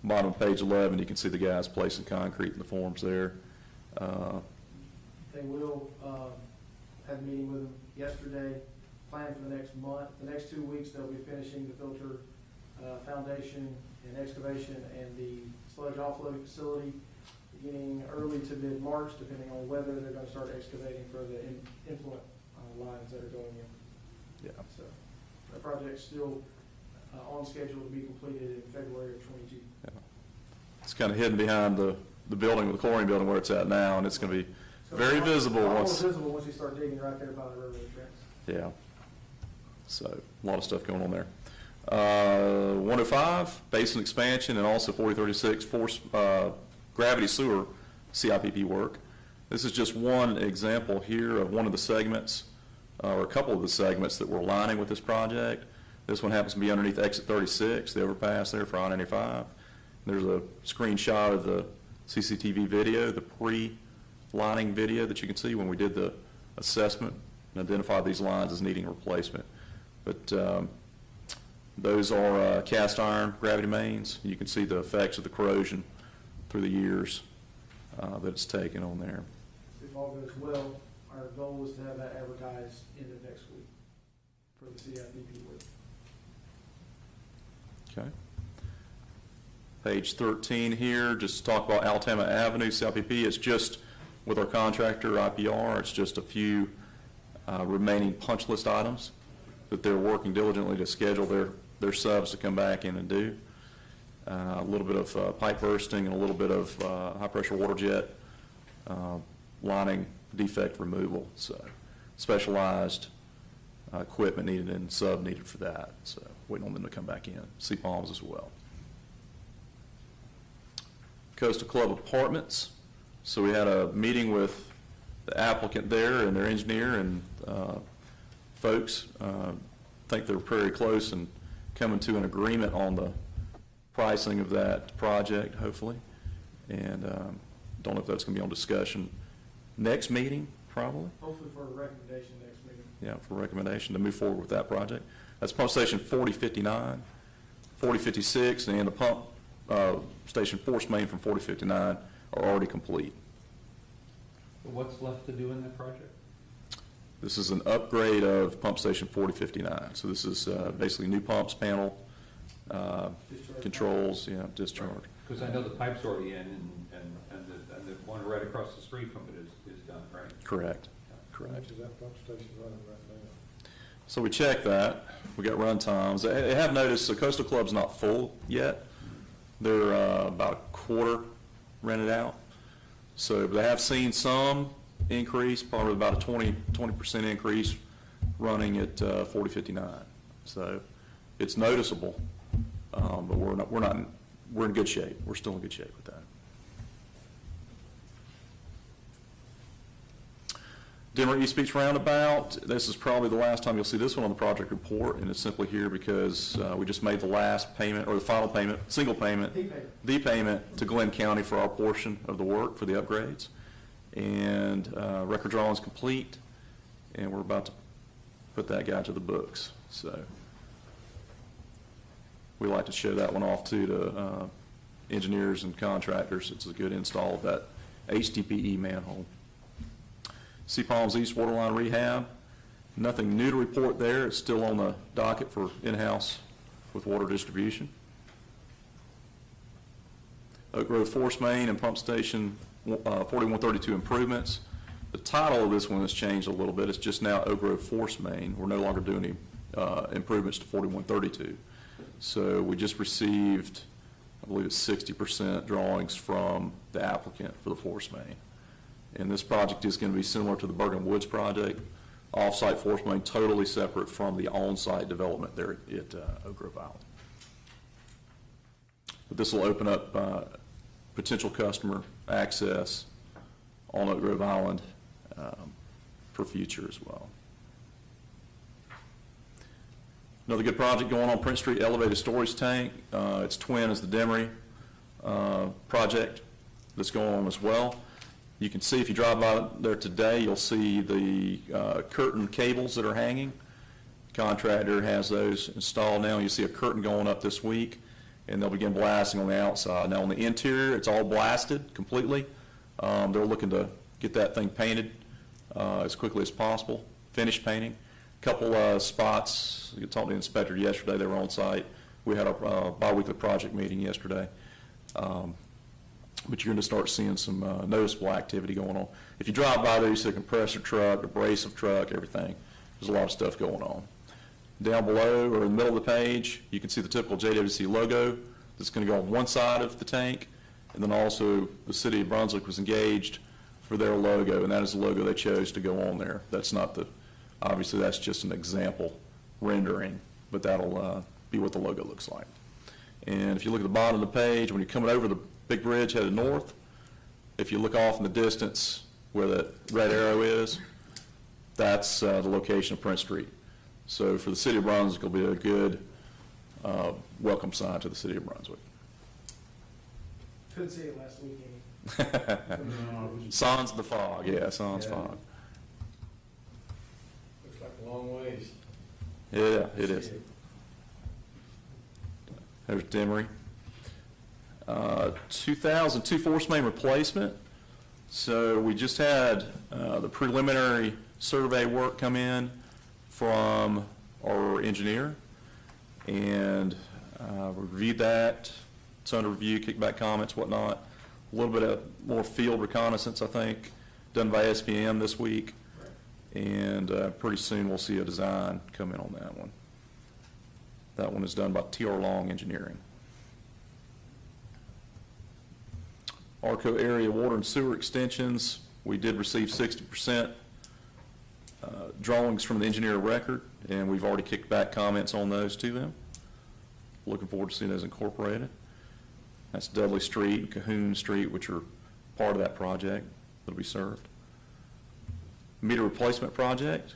Bottom of page 11, you can see the guys placing concrete in the forms there. They will have a meeting with them yesterday, planned for the next month. The next 2 weeks, they'll be finishing the filter foundation and excavation and the sludge offloading facility beginning early to mid-March, depending on whether they're gonna start excavating for the influent lines that are going in. Yeah. So, the project's still on schedule to be completed in February of '22. It's kind of hidden behind the building, the chlorine building where it's at now, and it's going to be very visible once. More visible once you start digging right there by the railroad tracks. Yeah. So, a lot of stuff going on there. 105, basin expansion, and also 4036, force, gravity sewer CIPP work. This is just one example here of one of the segments, or a couple of the segments that we're aligning with this project. This one happens to be underneath exit 36, the overpass there for I-95. There's a screenshot of the CCTV video, the pre-lining video that you can see when we did the assessment and identified these lines as needing replacement. But those are cast iron gravity mains. You can see the effects of the corrosion through the years that it's taken on there. If all goes well, our goal is to have that advertised end of next week for the CIPP work. Okay. Page 13 here, just talk about Alabama Avenue, CIPP. It's just with our contractor, IPR, it's just a few remaining punch list items that they're working diligently to schedule their subs to come back in and do. A little bit of pipe bursting and a little bit of high-pressure water jet lining defect removal. So specialized equipment needed and sub needed for that. So waiting on them to come back in. CPOMs as well. Coastal Club Apartments. So we had a meeting with the applicant there and their engineer and folks. I think they're very close and coming to an agreement on the pricing of that project, hopefully. And don't know if that's going to be on discussion next meeting, probably. Hopefully for a recommendation next meeting. Yeah, for recommendation to move forward with that project. That's pump station 4059, 4056, and the pump station force main from 4059 are already complete. What's left to do in that project? This is an upgrade of pump station 4059. So this is basically new pumps, panel, controls, yeah, discharge. Because I know the pipe's already in and the one right across the street from it is done, right? Correct, How correct. much is that pump station running right now? So we checked that. We got run times. I have noticed the Coastal Club's not full yet. They're about a quarter rented out. So they have seen some increase, probably about a 20% increase running at 4059. So it's noticeable, but we're in good shape. We're still in good shape with that. Denver East Beach Roundabout, this is probably the last time you'll see this one on the project report, and it's simply here because we just made the last payment, or the final payment, single payment, the payment to Glynn County for our portion of the work for the upgrades. And record drawing's complete, and we're about to put that guy to the books. So we like to show that one off too to engineers and contractors. It's a good install of that HDPE manhole. CPOM's East Waterline Rehab, nothing new to report there. It's still on the docket for in-house with water distribution. Oak Grove Force Main and Pump Station 4132 improvements. The title of this one has changed a little bit. It's just now Oak Grove Force Main. We're no longer doing any improvements to 4132. So we just received, I believe it's 60% drawings from the applicant for the force main. And this project is going to be similar to the Bergen Woods project, off-site force main, totally separate from the on-site development there at Oak Grove Island. But this will open up potential customer access on Oak Grove Island for future as well. Another good project going on Prince Street, elevated storage tank. Its twin is the Demery project that's going on as well. You can see if you drive by there today, you'll see the curtain cables that are hanging. Contractor has those installed now. You see a curtain going up this week, and they'll begin blasting on the outside. Now on the interior, it's all blasted completely. They're looking to get that thing painted as quickly as possible, finish painting. Couple spots, you talked to the inspector yesterday, they were on site, We had our bi-weekly project meeting yesterday. But you're going to start seeing some noticeable activity going on. If you drive by there, you see a compressor truck, abrasive truck, everything. There's a lot of stuff going on. Down below, or in the middle of the page, you can see the typical JWC logo that's going to go on one side of the tank, and then also the city of Brunswick was engaged for their logo, and that is the logo they chose to go on there. That's not the, obviously that's just an example rendering, but that'll be what the logo looks like. And if you look at the bottom of the page, when you're coming over the big bridge headed north, if you look off in the distance where that red arrow is, that's the location of Prince Street. So for the city of Brunswick, it'll be a good welcome sign to the city of Brunswick. Couldn't see it last weekend. Sans the fog, yeah, sans fog. Looks like a long ways. Yeah, it is. There's Demery. 2002 force main replacement. So we just had the preliminary survey work come in from our engineer, and we reviewed that. It's under review, kickback comments, whatnot. A little bit of more field reconnaissance, I think, done by SPM this week, and pretty soon we'll see a design come in on that one. That one is done by TR Long Engineering. ARCO area water and sewer extensions, we did receive 60% drawings from the engineer of record, and we've already kicked back comments on those to them. Looking forward to seeing those incorporated. That's Dudley Street and Cahoon Street, which are part of that project that'll be served. Meter replacement project,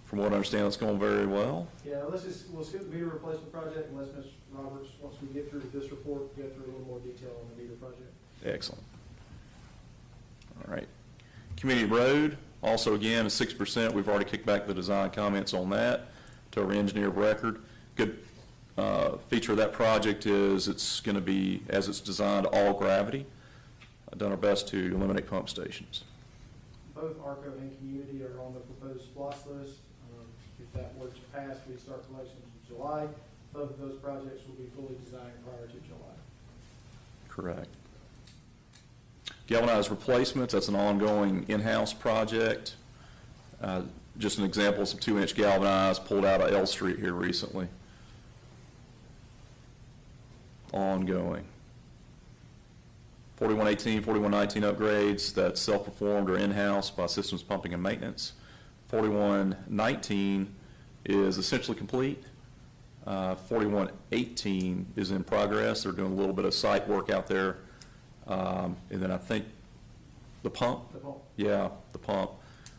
from what I understand, it's going very well. Yeah, we'll skip the meter replacement project unless Ms. Roberts, once we get through this report, get through a little more detail on the meter project. Excellent. All right. Community road, also again, 6%. We've already kicked back the design comments on that to our engineer of record. Good feature of that project is it's going to be, as it's designed, all gravity. I've done our best to eliminate pump stations. Both ARCO and community are on the proposed SPLOST list. If that were to pass, we start collections in July. Both of those projects will be fully designed prior to July. Correct. Galvanized replacements, that's an ongoing in-house project. Just an example of some 2-inch galvanized pulled out of L Street here recently. Ongoing. 4118, 4119 upgrades, that's self-performed or in-house by Systems Pumping and Maintenance. 4119 is essentially complete. 4118 is in progress. They're doing a little bit of site work out there. And then I think the pump? The pump. Yeah, the pump.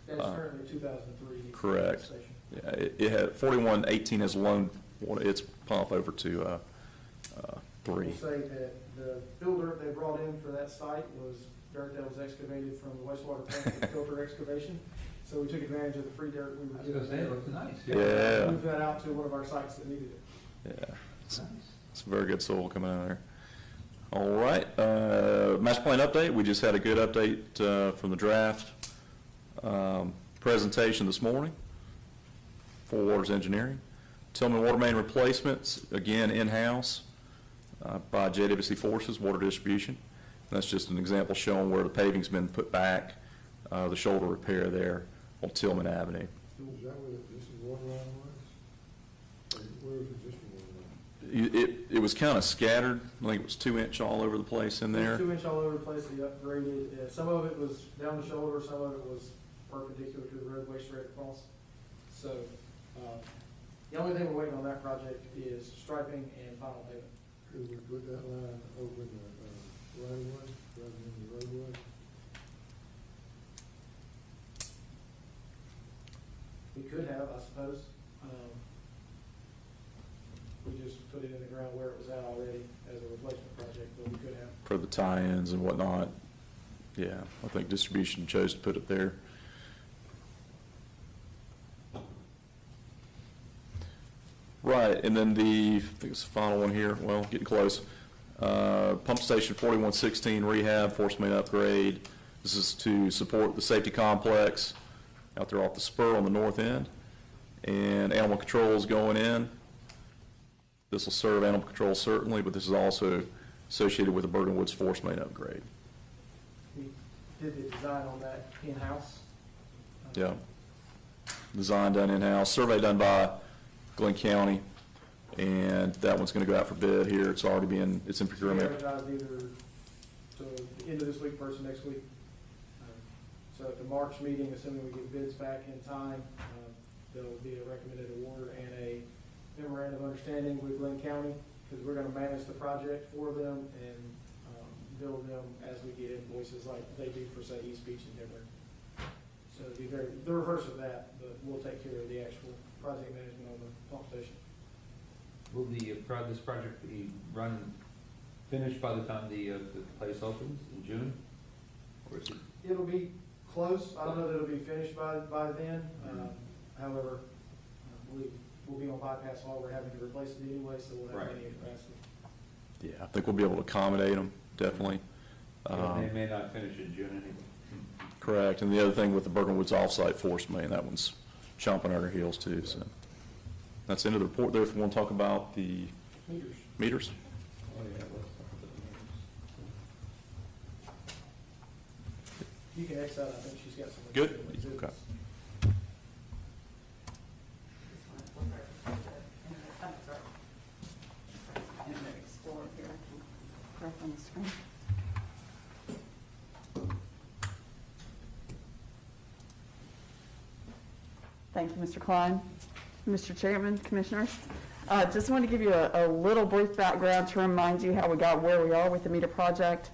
That's currently 2003. Correct. Station. Yeah, it had, 4118 has loaned its pump over to 3. We'll say that the filter they brought in for that site was dirt that was excavated from the wastewater plant for filter excavation. So we took advantage of the free dirt we were given. it looks nice. Yeah. Moved that out to one of our sites that needed it. Yeah, it's very good soil coming out of there. All right, master plan update. We just had a good update from the draft presentation this morning for Waters Engineering. Tillman water main replacements, again in-house by JWC Forces Water Distribution. And that's just an example showing where the paving's been put back, the shoulder repair there on Tillman Avenue. Is that where this is water line was? Or where was the existing water line? It was kind of scattered. I think it was 2-inch all over the place in there. 2-inch all over the place. They upgraded. Some of it was down the shoulder. Some of it was perpendicular to the roadway straight across. So the only thing we're waiting on that project is striping and final payment. Could we put that line over in the right of way rather than the roadway? We could have, I suppose. We just put it in the ground where it was at already as a replacement project, but we could have. For the tie-ins and whatnot. Yeah, I think distribution chose to put it there. Right, and then I think it's the final one here, well, getting close. Pump station 4116 rehab, force main upgrade. This is to support the safety complex out there off the spur on the north end. And animal control is going in. This will serve animal control certainly, but this is also associated with the Bergen Woods force main upgrade. We did the design on that in-house. Yeah. Design done in-house, survey done by Glynn County, and that one's gonna go out for bid here. It's already been, it's in procurement. Advertised either to the end of this week, first of next week. So at the March meeting, assuming we get bids back in time, there'll be a recommended award and a memorandum of understanding with Glynn County, because we're gonna manage the project for them and bill them as we get invoices like they do for, say, East Beach and Denver. So it'll be the reverse of that, but we'll take care of the actual project management on the pump station. Will this project be finished by the time the place opens in June? Or is it? It'll be close. I don't know that it'll be finished by then. However, we'll be on bypass law. We're having to replace it anyway, so we'll have plenty of capacity. Yeah, I think we'll be able to accommodate them, definitely. They may not finish in June anyway. Correct, and the other thing with the Bergen Woods offsite force main, that one's chomping at our heels too, so. That's the end of the report there. If we want to talk about the meters. Oh, yeah, let's talk about the meters. You can X out. I think she's got some. Good? Okay. Thank you, Mr. Klein. Mr. Chairman, Commissioners, just want to give you a little brief background to remind you how we got where we are with the meter project.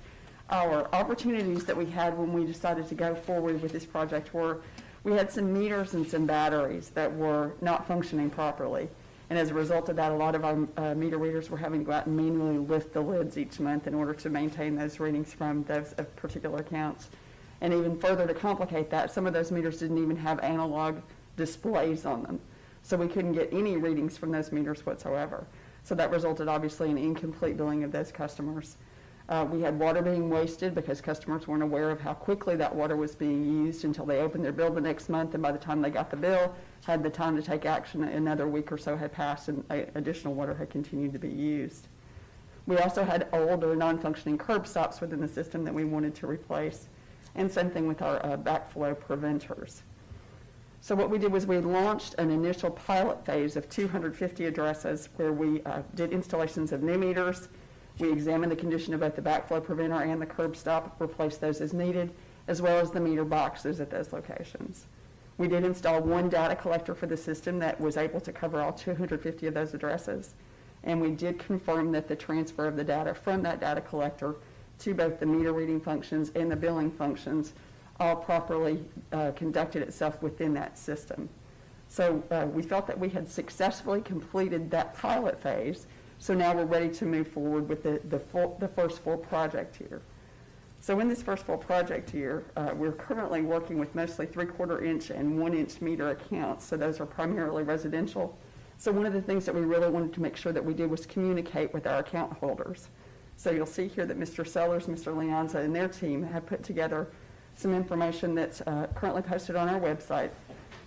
Our opportunities that we had when we decided to go forward with this project were, we had some meters and some batteries that were not functioning properly. And as a result of that, a lot of our meter readers were having to go out and manually lift the lids each month in order to maintain those readings from those particular accounts. And even further to complicate that, some of those meters didn't even have analog displays on them. So we couldn't get any readings from those meters whatsoever. So that resulted obviously in incomplete billing of those customers. We had water being wasted because customers weren't aware of how quickly that water was being used until they opened their bill the next month, and by the time they got the bill, had the time to take action, another week or so had passed and additional water had continued to be used. We also had old or non-functioning curb stops within the system that we wanted to replace, and same thing with our backflow preventers. So what we did was we launched an initial pilot phase of 250 addresses where we did installations of new meters. We examined the condition of both the backflow preventer and the curb stop, replaced those as needed, as well as the meter boxes at those locations. We did install one data collector for the system that was able to cover all 250 of those addresses. And we did confirm that the transfer of the data from that data collector to both the meter reading functions and the billing functions all properly conducted itself within that system. So we felt that we had successfully completed that pilot phase, so now we're ready to move forward with the first full project here. So in this first full project year, we're currently working with mostly 3/4 inch and 1 inch meter accounts, so those are primarily residential. So one of the things that we really wanted to make sure that we did was communicate with our account holders. So you'll see here that Mr. Sellers, Mr. Leonza, and their team have put together some information that's currently posted on our website.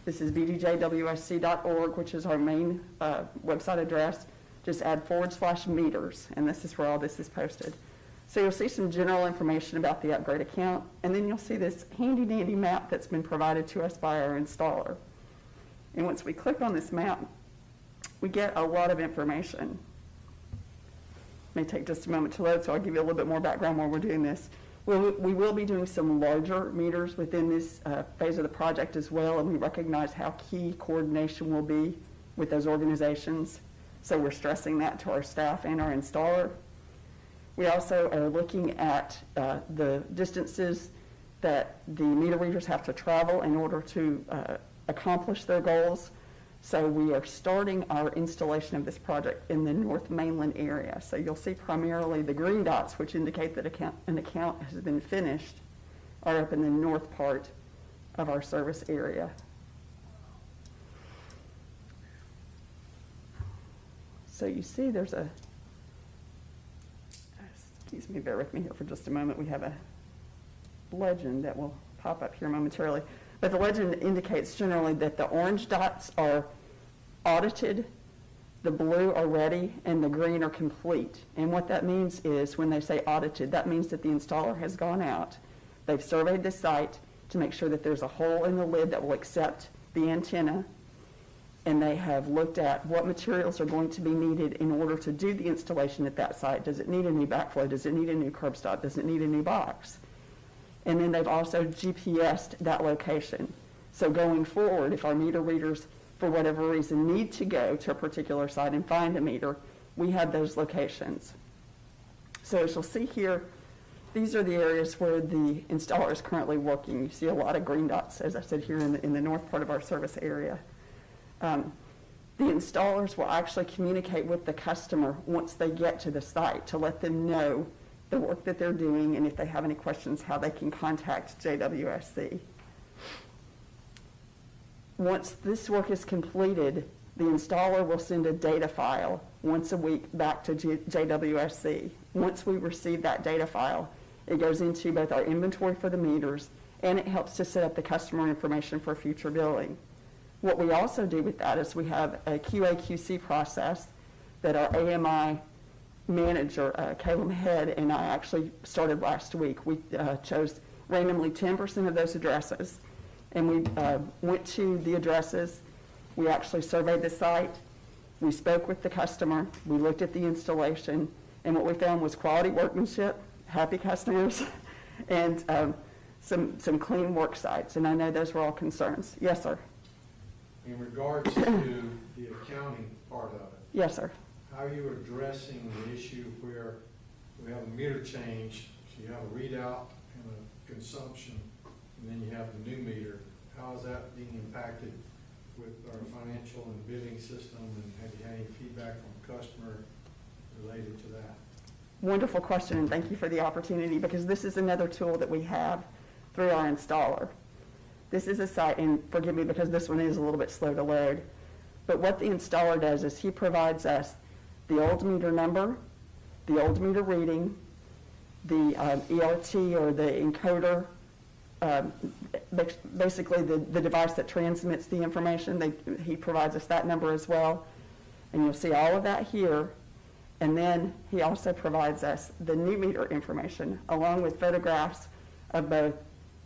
This is bdjwsc.org, which is our main website address. Just add /meters, and this is where all this is posted. So you'll see some general information about the upgrade account, and then you'll see this handy dandy map that's been provided to us by our installer. And once we click on this map, we get a lot of information. It may take just a moment to load, so I'll give you a little bit more background while we're doing this. We will be doing some larger meters within this phase of the project as well, and we recognize how key coordination will be with those organizations. So we're stressing that to our staff and our installer. We also are looking at the distances that the meter readers have to travel in order to accomplish their goals. So we are starting our installation of this project in the North Mainland area. So you'll see primarily the green dots, which indicate that an account has been finished, are up in the north part of our service area. So you see there's a, excuse me, bear with me here for just a moment. We have a legend that will pop up here momentarily. But the legend indicates generally that the orange dots are audited, the blue are ready and the green are complete. And what that means is when they say audited, that means that the installer has gone out, they've surveyed the site to make sure that there's a hole in the lid that will accept the antenna, and they have looked at what materials are going to be needed in order to do the installation at that site. Does it need a new backflow? Does it need a new curb stop? Does it need a new box? And then they've also GPSed that location. So going forward, if our meter readers, for whatever reason, need to go to a particular site and find a meter, we have those locations. So as you'll see here, these are the areas where the installer is currently working. You see a lot of green dots, as I said, here in the north part of our service area. The installers will actually communicate with the customer once they get to the site to let them know the work that they're doing, and if they have any questions, how they can contact JWSC. Once this work is completed, the installer will send a data file once a week back to JWSC. Once we receive that data file, it goes into both our inventory for the meters, and it helps to set up the customer information for future billing. What we also do with that is we have a QA/QC process that our AMI manager, Caleb Head, and I actually started last week. We chose randomly 10% of those addresses, and we went to the addresses. We actually surveyed the site. We spoke with the customer. We looked at the installation, and what we found was quality workmanship, happy customers, and some clean work sites. And I know those were all concerns. Yes, sir. In regards to the accounting part of it, Yes, sir. how are you addressing the issue where we have a meter change, so you have a readout and a consumption, and then you have the new meter? How is that being impacted with our financial and billing system, and have you had any feedback from customer related to that? Wonderful question, and thank you for the opportunity, because this is another tool that we have through our installer. This is a site, and forgive me because this one is a little bit slow to load, but what the installer does is he provides us the old meter number, the old meter reading, the ERT or the encoder, basically the device that transmits the information. He provides us that number as well, and you'll see all of that here. And then he also provides us the new meter information along with photographs of both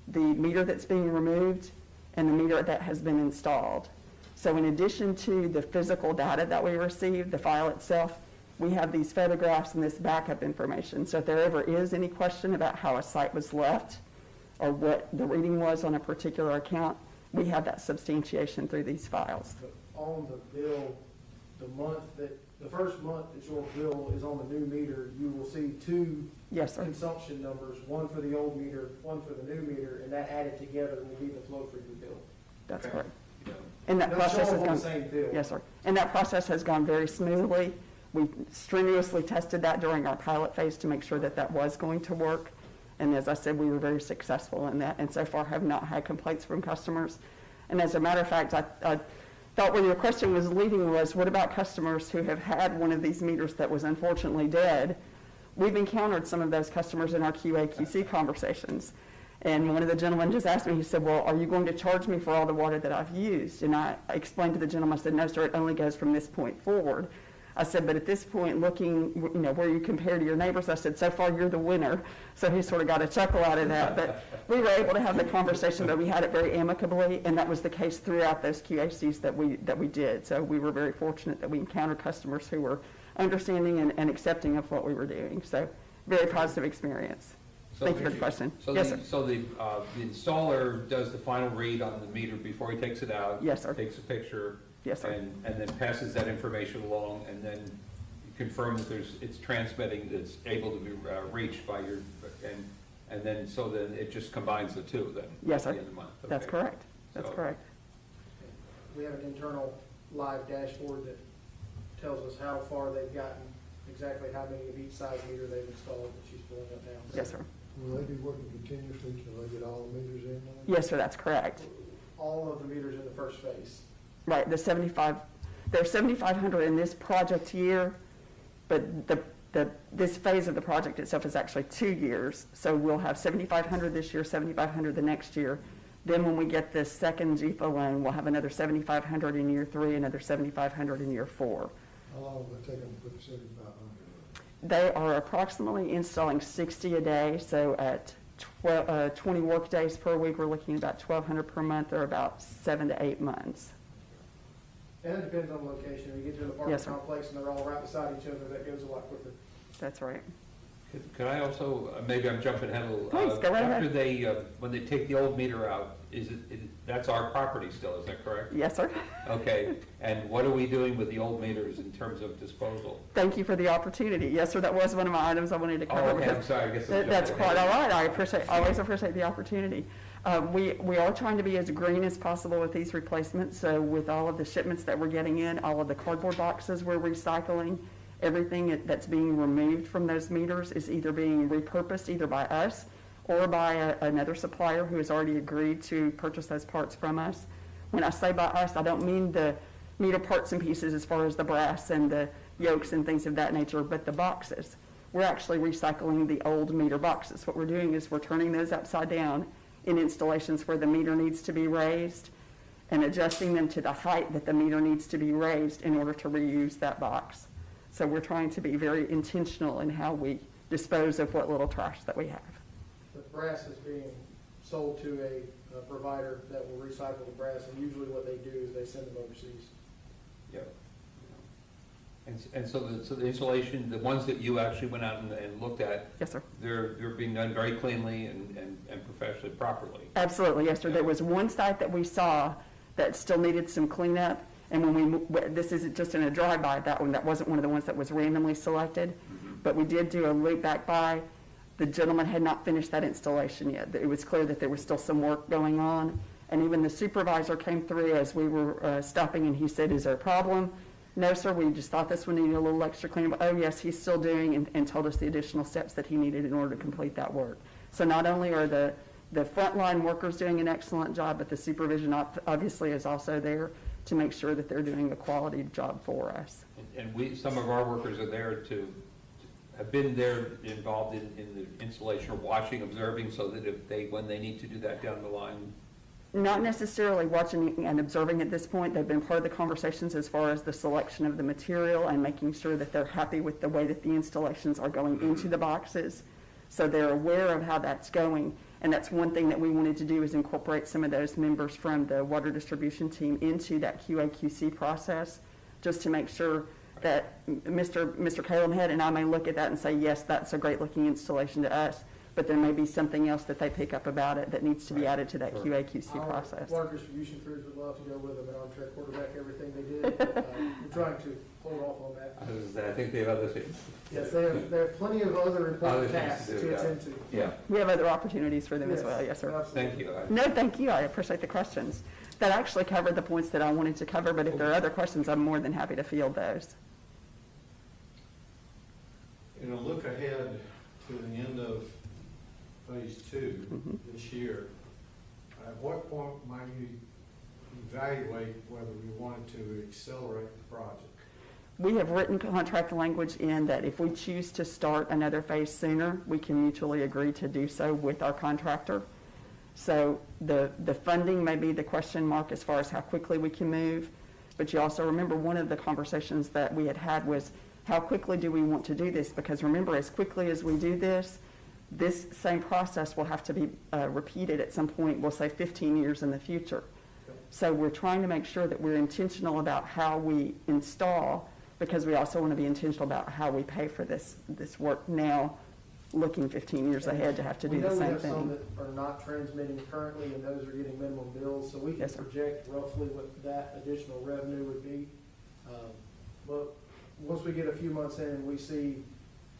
the meter that's being removed and the meter that has been installed. So in addition to the physical data that we received, the file itself, we have these photographs and this backup information. So if there ever is any question about how a site was left or what the reading was on a particular account, we have that substantiation through these files. On the bill, the first month that your bill is on the new meter, you will see two Yes, sir. consumption numbers, one for the old meter, one for the new meter, and that added together will be the flow for your bill. That's Okay. correct. Yeah. And that They'll process show has them on gone. the same bill. Yes, sir. And that process has gone very smoothly. We strenuously tested that during our pilot phase to make sure that that was going to work. And as I said, we were very successful in that, and so far have not had complaints from customers. And as a matter of fact, I thought where your question was leading was, what about customers who have had one of these meters that was unfortunately dead? We've encountered some of those customers in our QA/QC conversations. And one of the gentlemen just asked me, he said, well, are you going to charge me for all the water that I've used? And I explained to the gentleman, I said, no, sir, it only goes from this point forward. I said, but at this point, looking, where you compare to your neighbors, I said, so far you're the winner. So he sort of got a chuckle out of that. But we were able to have the conversation, but we had it very amicably, and that was the case throughout those QACs that we did. So we were very fortunate that we encountered customers who were understanding and accepting of what we were doing. So very positive experience. Thank you for the question. So Yes, the, sir. so the installer does the final read on the meter before he takes it out? Yes, sir. Takes a picture? Yes, sir. And then passes that information along, and then you confirm that it's transmitting, it's able to be reached by your, and then, so then it just combines the two then? Yes, sir. At the end of the month? That's Okay. correct. That's So- correct. We have an internal live dashboard that tells us how far they've gotten, exactly how many of each size meter they've installed, that she's pulling up now. Yes, sir. Will they be working continuously till they get all the meters in there? Yes, sir, that's correct. All of the meters in the first phase. Right, there's 7,500 in this project year, but this phase of the project itself is actually 2 years. So we'll have 7,500 this year, 7,500 the next year. Then when we get this second GFA loan, we'll have another 7,500 in year 3, another 7,500 in year 4. How long will it take them to put the 7,500 in? They are approximately installing 60 a day, so at 20 work days per week, we're looking at about 1,200 per month, or about 7 to 8 months. And it depends on the location. When you get to an Yes, apartment sir. complex and they're all right beside each other, that goes a lot quicker. That's right. Could I also, maybe I'm jumping ahead a little. Please, go right ahead. After they, when they take the old meter out, that's our property still, is that correct? Yes, sir. Okay, and what are we doing with the old meters in terms of disposal? Thank you for the opportunity. Yes, sir, that was one of my items I wanted to Oh, cover. okay, I'm sorry, I guess. I'm That's jumping quite all ahead. right. Always appreciate the opportunity. We are trying to be as green as possible with these replacements. So with all of the shipments that we're getting in, all of the cardboard boxes we're recycling, everything that's being removed from those meters is either being repurposed either by us or by another supplier who has already agreed to purchase those parts from us. When I say by us, I don't mean the meter parts and pieces as far as the brass and the yolks and things of that nature, but the boxes. We're actually recycling the old meter boxes. What we're doing is we're turning those upside down in installations where the meter needs to be raised and adjusting them to the height that the meter needs to be raised in order to reuse that box. So we're trying to be very intentional in how we dispose of what little trash that we have. The brass is being sold to a provider that will recycle the brass, and usually what they do is they send them overseas. Yep. And so the installation, the ones that you actually went out and looked at, Yes, sir. they're being done very cleanly and professionally, properly. Absolutely, yes, sir. There was one site that we saw that still needed some cleanup, and when this isn't just in a drive-by, that wasn't one of the ones that was randomly selected, but we did do a loop back by. The gentleman had not finished that installation yet. It was clear that there was still some work going on, and even the supervisor came through as we were stopping, and he said, "Is there a problem?" "No, sir, we just thought this one needed a little extra cleanup." "Oh, yes, he's still doing," and told us the additional steps that he needed in order to complete that work. So not only are the frontline workers doing an excellent job, but the supervision obviously is also there to make sure that they're doing a quality job for us. And some of our workers are there have been there involved in the installation or watching, observing, so that when they need to do that down the line. Not necessarily watching and observing at this point. They've been part of the conversations as far as the selection of the material and making sure that they're happy with the way that the installations are going into the boxes. So they're aware of how that's going. And that's one thing that we wanted to do, is incorporate some of those members from the water distribution team into that QA/QC process, just to make sure that Mr. Caleb Head and I may look at that and say, yes, that's a great looking installation to us, but there may be something else that they pick up about it that needs to be added to that QA/QC process. Our water distribution crews would love to go with them and armchair quarterback everything they did, but we're trying to hold off on that. I think they have other things. Yes, they have plenty of other Other important things tasks to do, to yeah. attend to. Yeah, We have other opportunities for them as well, yes, sir. Absolutely. thank you. No, thank you. I appreciate the questions. That actually covered the points that I wanted to cover, but if there are other questions, I'm more than happy to field those. In a look ahead to the end of phase 2 this year, at what point might you evaluate whether we wanted to accelerate the project? We have written contract language in that if we choose to start another phase sooner, we can mutually agree to do so with our contractor. So the funding may be the question mark as far as how quickly we can move, but you also remember one of the conversations that we had was, how quickly do we want to do this? Because remember, as quickly as we do this same process will have to be repeated at some point, we'll say 15 years in the future. So we're trying to make sure that we're intentional about how we install, because we also want to be intentional about how we pay for this work now, looking 15 years ahead to have to do the same We know we have some thing. that are not transmitting currently, and those are getting minimum bills, so we can Yes, sir. project roughly what that additional revenue would be. But once we get a few months in and we see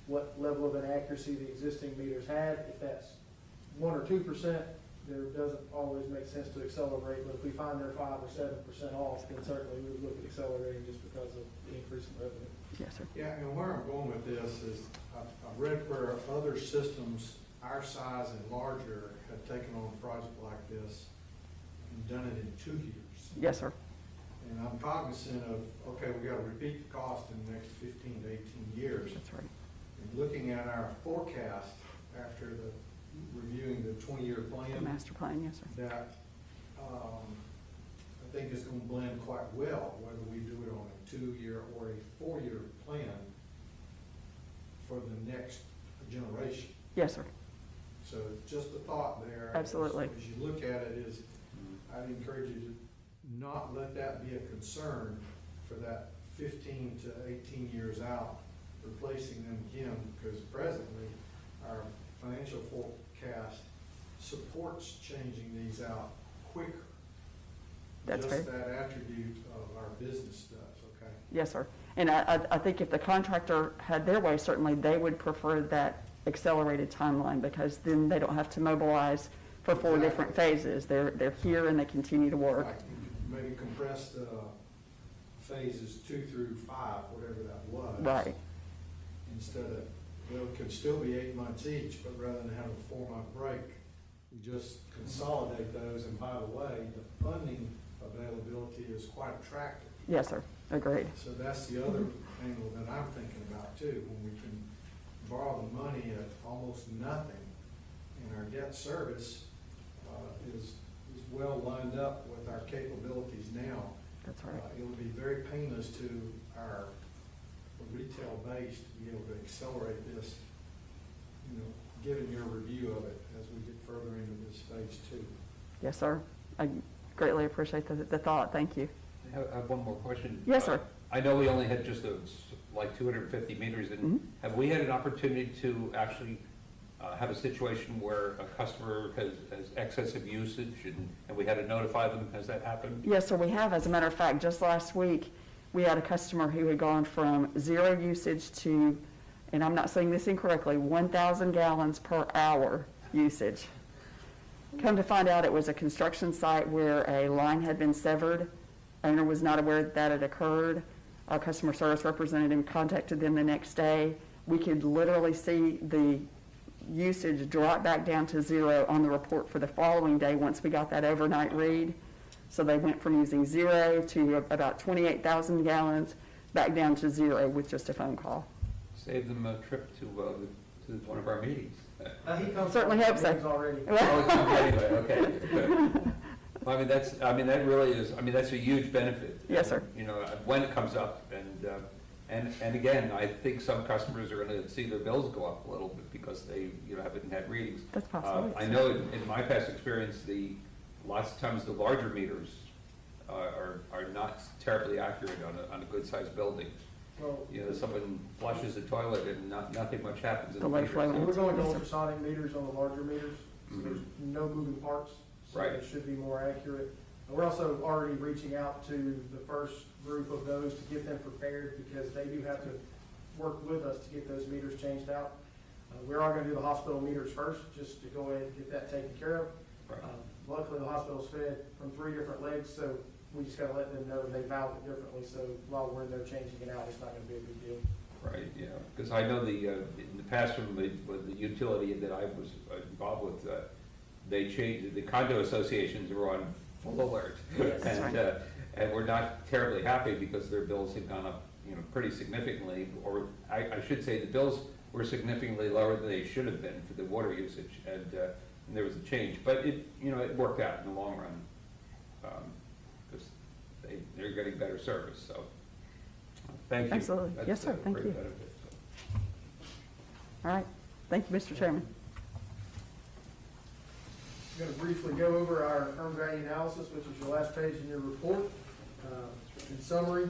what level of inaccuracy the existing meters had, if that's 1 or 2%, there doesn't always make sense to accelerate, but if we find they're 5 or 7% off, then certainly we would look at accelerating just because of the increase in revenue. Yes, sir. Yeah, and where I'm going with this is, I've read where other systems our size and larger have taken on a project like this and done it in 2 years. Yes, sir. And I'm cognizant of, okay, we gotta repeat the cost in the next 15 to 18 years. That's right. And looking at our forecast after reviewing the 20-year The plan, master plan, yes, sir. that think is gonna blend quite well, whether we do it on a 2-year or a 4-year plan for the next generation. Yes, sir. So just a thought there. Absolutely. As you look at it is, I'd encourage you to not let that be a concern for that 15 to 18 years out, replacing them again, because presently our financial forecast supports changing these out quicker. That's Just fair. that attribute of our business does, okay? Yes, sir. And I think if the contractor had their way, certainly they would prefer that accelerated timeline, because then they don't have to mobilize for 4 different phases. They're here and they continue to work. Like, maybe compress the phases 2 through 5, whatever that was. Right. Instead of, well, it could still be 8 months each, but rather than having a 4-month break, we just consolidate those, and by the way, the funding availability is quite attractive. Yes, sir. Agreed. So that's the other angle that I'm thinking about too, when we can borrow the money at almost nothing, and our debt service is well lined up with our capabilities now. That's right. It would be very painless to our retail base to be able to accelerate this, given your review of it as we get further into this phase 2. Yes, sir. I greatly appreciate the thought. Thank you. I have one more question. Yes, sir. I know we only had just like 250 meters, and Mhm. have we had an opportunity to actually have a situation where a customer has excessive usage, and we had to notify them? Has that happened? Yes, sir, we have. As a matter of fact, just last week, we had a customer who had gone from 0 usage to, and I'm not saying this incorrectly, 1,000 gallons per hour usage. Come to find out, it was a construction site where a line had been severed. Owner was not aware that it occurred. Our customer service representative contacted them the next day. We could literally see the usage drop back down to 0 on the report for the following day once we got that overnight read. So they went from using 0 to about 28,000 gallons, back down to 0 with just a phone call. Save them a trip to one of our meetings. He comes Certainly from hope so. meetings already. Oh, it's anyway, okay. Good. Well, that really is, that's a huge benefit. Yes, sir. When it comes up, and again, I think some customers are gonna see their bills go up a little bit because they, haven't had readings. That's possible. I know in my past experience, lots of times the larger meters are not terribly accurate on a good-sized building. Well, Someone flushes a toilet and nothing much happens in The the low meter. flow. we're going to ultrasonic meters on the larger meters, so Mhm. there's no moving parts. So Right. it should be more accurate. And we're also already reaching out to the first group of those to get them prepared, because they do have to work with us to get those meters changed out. We are going to do the hospital meters first, just to go ahead and get that taken care of. Right. Luckily, the hospital's fed from 3 different legs, so we just gotta let them know they valve it differently, so while we're there changing it out, it's not gonna be a big deal. Right, yeah, because I know in the past from the utility that I was involved with, they changed, the condo associations were on full alert. Yes, that's And we're not terribly happy because their bills had gone up, pretty significantly, or I should say the bills were significantly lower than they should have been for the water usage, and there was a change. But it worked out in the long run, because they're getting better service, so, thank you. Absolutely. That's Yes, sir. a Thank great you. benefit, so. All right. Thank you, Mr. Chairman. I'm gonna briefly go over our earned value analysis, which is your last page in your report. In summary,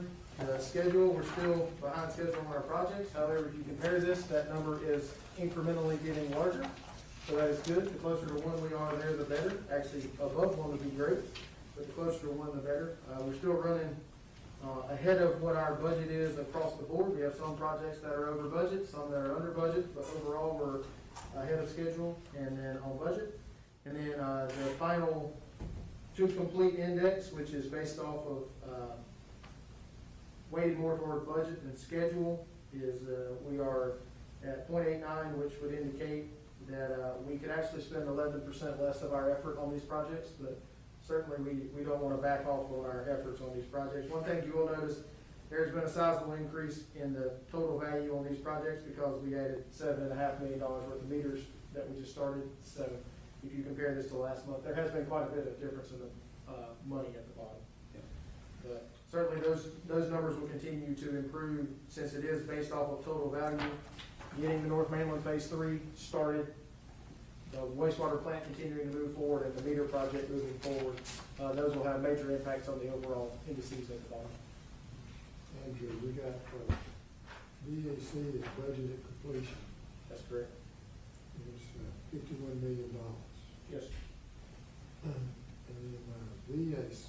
schedule, we're still behind schedule on our projects. However, if you compare this, that number is incrementally getting larger. So that is good. The closer to 1 we are there, the better. Actually, above 1 would be great, but the closer to 1, the better. We're still running ahead of what our budget is across the board. We have some projects that are over budget, some that are under budget, but overall, we're ahead of schedule and then on budget. And then the final to complete index, which is based off of weighted more toward budget than schedule, is we are at 0.89, which would indicate that we could actually spend 11% less of our effort on these projects, but certainly we don't want to back off on our efforts on these projects. One thing you will notice, there's been a sizable increase in the total value on these projects because we added $7.5 million worth of meters that we just started. So if you compare this to last month, there has been quite a bit of difference in the money at the bottom. Yeah, But certainly those numbers will continue to improve since it is based off of total value. Getting the North Mainland Phase 3 started, the wastewater plant continuing to move forward, and the meter project moving forward. Those will have major impacts on the overall indices at the bottom. Andrew, we got, VAC is budgeted completion, That's correct. it's $51 million. Yes. And then, VAC is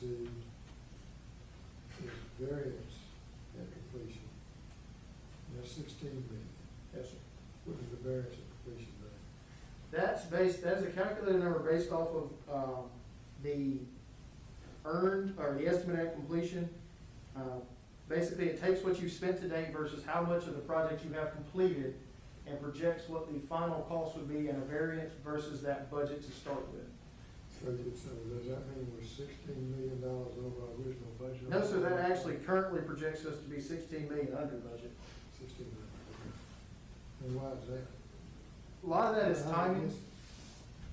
variance at completion. And that's 16 million. Yes, sir. What is the variance at completion rate? That's a calculated number based off of, the earned, or the estimate at completion. Basically, it takes what you've spent to date versus how much of the project you have completed and projects what the final cost would be in a variance versus that budget to start with. So does that mean we're $16 million over our original budget? No, sir, that actually currently projects us to be 16 million under budget. 16 million, okay. And why is that? A lot of that is timing.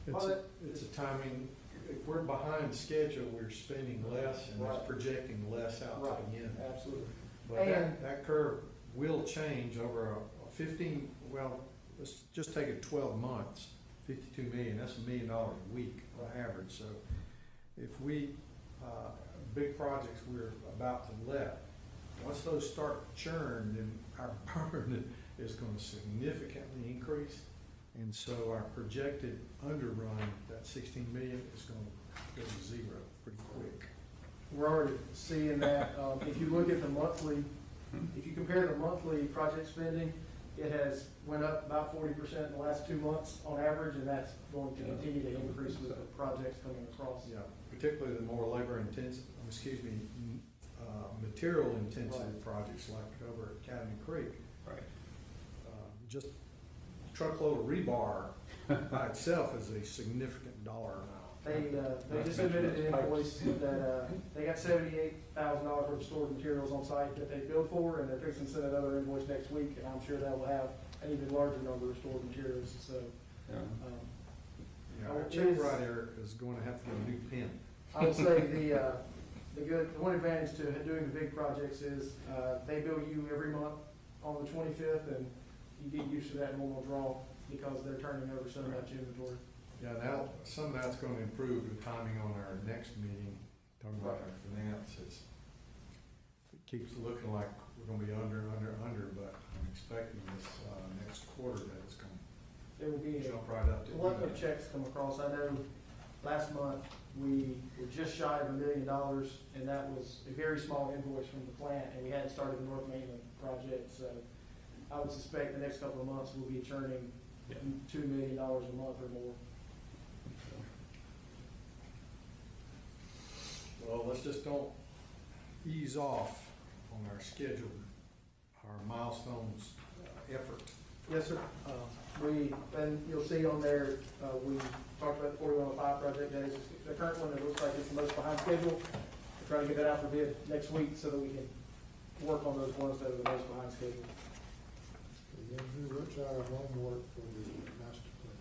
It's a timing, if we're behind schedule, we're spending less and it's Right. projecting less out to the end. Absolutely. But And- that curve will change over a 15, well, let's just take it 12 months, 52 million, that's $1 million a week on average. So if we, big projects we're about to let, once those start to churn, then our burn is going to significantly increase. And so our projected underrun, that 16 million, is going to go to zero pretty quick. We're already seeing that. If you look at the monthly, if you compare the monthly project spending, it has went up about 40% in the last 2 months on average, and that's going to continue to increase with the projects coming across. Yeah, particularly the more labor intensive, material intensive Right. projects like over at Academy Creek. Right. Just truckload of rebar by itself is a significant dollar amount. They just submitted an invoice that, they got $78,000 worth of stored materials on site that they billed for, and they're fixing to send another invoice next week, and I'm sure that will have an even larger number of stored materials, so. Yeah. Yeah, our check writer is going to have to get a new pen. I would say the one advantage to doing the big projects is, they bill you every month on the 25th, and you get used to that normal draw because they're turning over so much inventory. Yeah, now, some of that's going to improve the timing on our next meeting, talking about our finances. It keeps looking like we're going to be under, but I'm expecting this, next quarter that it's going There will be to jump right up to. a lot of checks come across. I know last month, we were just shy of $1 million, and that was a very small invoice from the plant, and we hadn't started the North Mainland project, so I would suspect the next couple of months we'll be churning $2 million a month or more. Well, let's just don't ease off on our schedule, our milestones effort. Yes, sir. And you'll see on there, we talked about the 4105 project days. The current one, it looks like it's the most behind schedule. We're trying to get that out for bid next week so that we can work on those ones that are the most behind schedule. What's our homework for the master plan?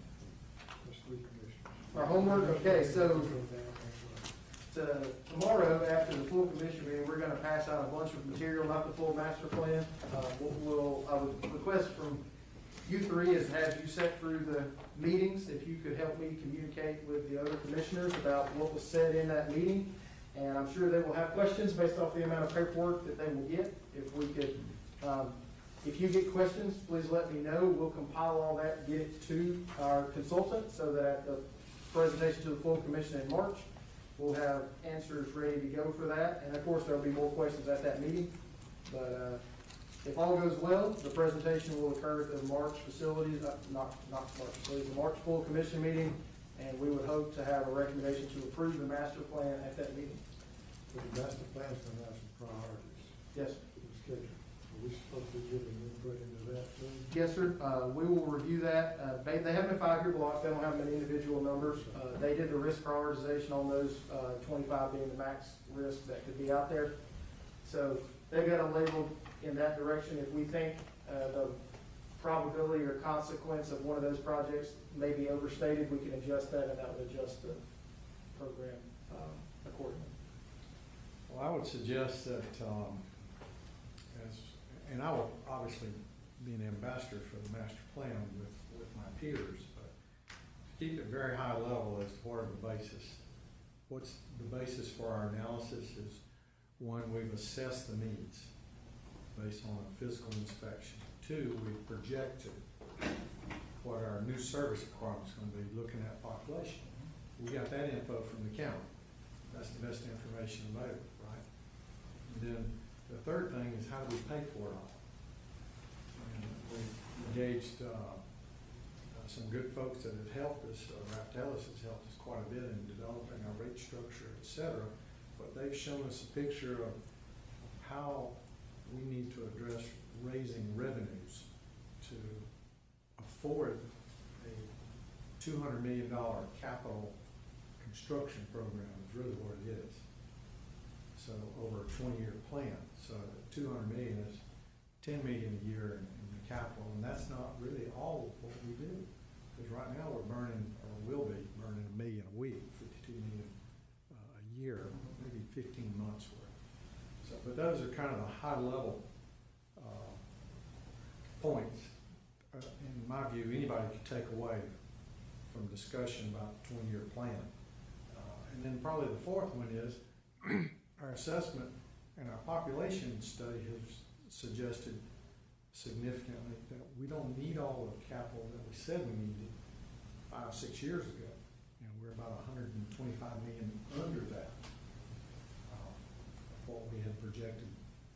That's 3 commissioners. Our homework, okay, so tomorrow, after the full commission meeting, we're gonna pass out a bunch of material, not the full master plan. I would request from you three is have you set through the meetings, if you could help me communicate with the other commissioners about what was said in that meeting. And I'm sure they will have questions based off the amount of paperwork that they will get. If we could, if you get questions, please let me know. We'll compile all that, get it to our consultant so that at the presentation to the full commission in March, we'll have answers ready to go for that. And of course, there'll be more questions at that meeting. But if all goes well, the presentation will occur at the March facilities, not March facilities, the March full commission meeting. And we would hope to have a recommendation to approve the master plan at that meeting. But the master plan's gonna have some priorities Yes, for the schedule. Are we supposed to be giving input into that too? yes, sir. We will review that. They have been 5-year blocks. They don't have them in individual numbers. They did the risk prioritization on those, 25 being the max risk that could be out there. So they've got them labeled in that direction. If we think the probability or consequence of one of those projects may be overstated, we can adjust that, and that would adjust the program accordingly. Well, I would suggest that, and I will obviously be an ambassador for the master plan with my peers, but keep it very high level as to what are the basis. What's the basis for our analysis is, one, we've assessed the needs based on a physical inspection. Two, we projected what our new service requirements are going to be, looking at population. We got that info from the county. That's the best information available, right? And then the third thing is, how do we pay for it all? And we engaged some good folks that have helped us. Raftelis has helped us quite a bit in developing our rate structure, et cetera. But they've shown us a picture of how we need to address raising revenues to afford a $200 million capital construction program is really what it is. So over a 20-year plan. So $200 million is $10 million a year in the capital, and that's not really all of what we do. Because right now we're burning, or will be burning, $1 million a week, $52 million a year, maybe 15 months worth. So, but those are kind of the high level points. In my view, anybody could take away from discussion about the 20-year plan. And then probably the fourth one is our assessment and our population study has suggested significantly that we don't need all of the capital that we said we needed 5-6 years ago. You know, we're about 125 million under that, what we had projected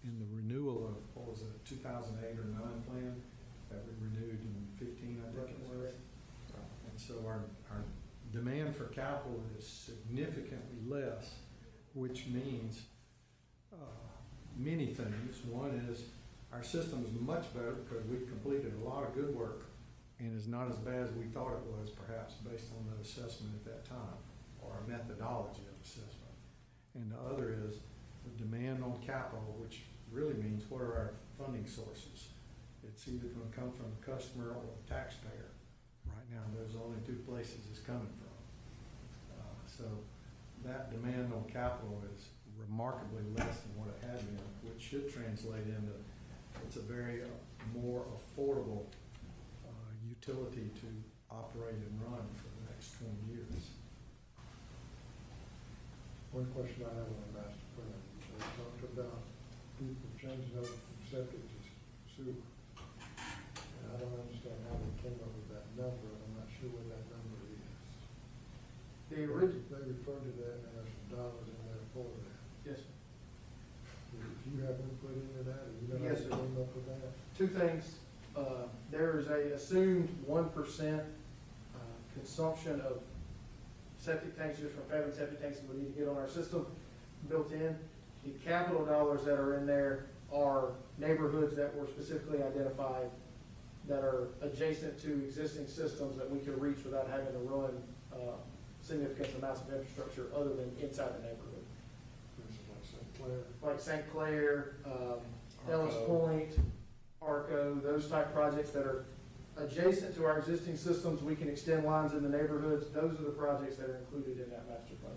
in the renewal of, what was it, 2008 or 9 plan that we renewed in 15, I think it was. And so our demand for capital is significantly less, which means many things. One is our system is much better because we've completed a lot of good work and is not as bad as we thought it was, perhaps based on the assessment at that time or our methodology of assessment. And the other is the demand on capital, which really means what are our funding sources. It's either going to come from the customer or the taxpayer. Right now, there's only two places it's coming from. So that demand on capital is remarkably less than what it had been, which should translate into it's a very more affordable utility to operate and run for the next 20 years. One question I have on the master plan, they talked about people changing over from septic to sewer. And I don't understand how they came up with that number, and I'm not sure what that number is. They referred to that, and there's some dollars in there for that. Yes. Do you have input into that, or you know how Yes, to sir. come up with that? Two things. There is a assumed 1% consumption of septic tanks, just from failing septic tanks that we need to get on our system built in. The capital dollars that are in there are neighborhoods that were specifically identified that are adjacent to existing systems that we could reach without having to run significant amounts of infrastructure other than inside the neighborhood. For instance, like St. Clair. Like St. Clair, Ellis Point, Arco, those type projects that are adjacent to our existing systems. We can extend lines in the neighborhoods. Those are the projects that are included in that master plan.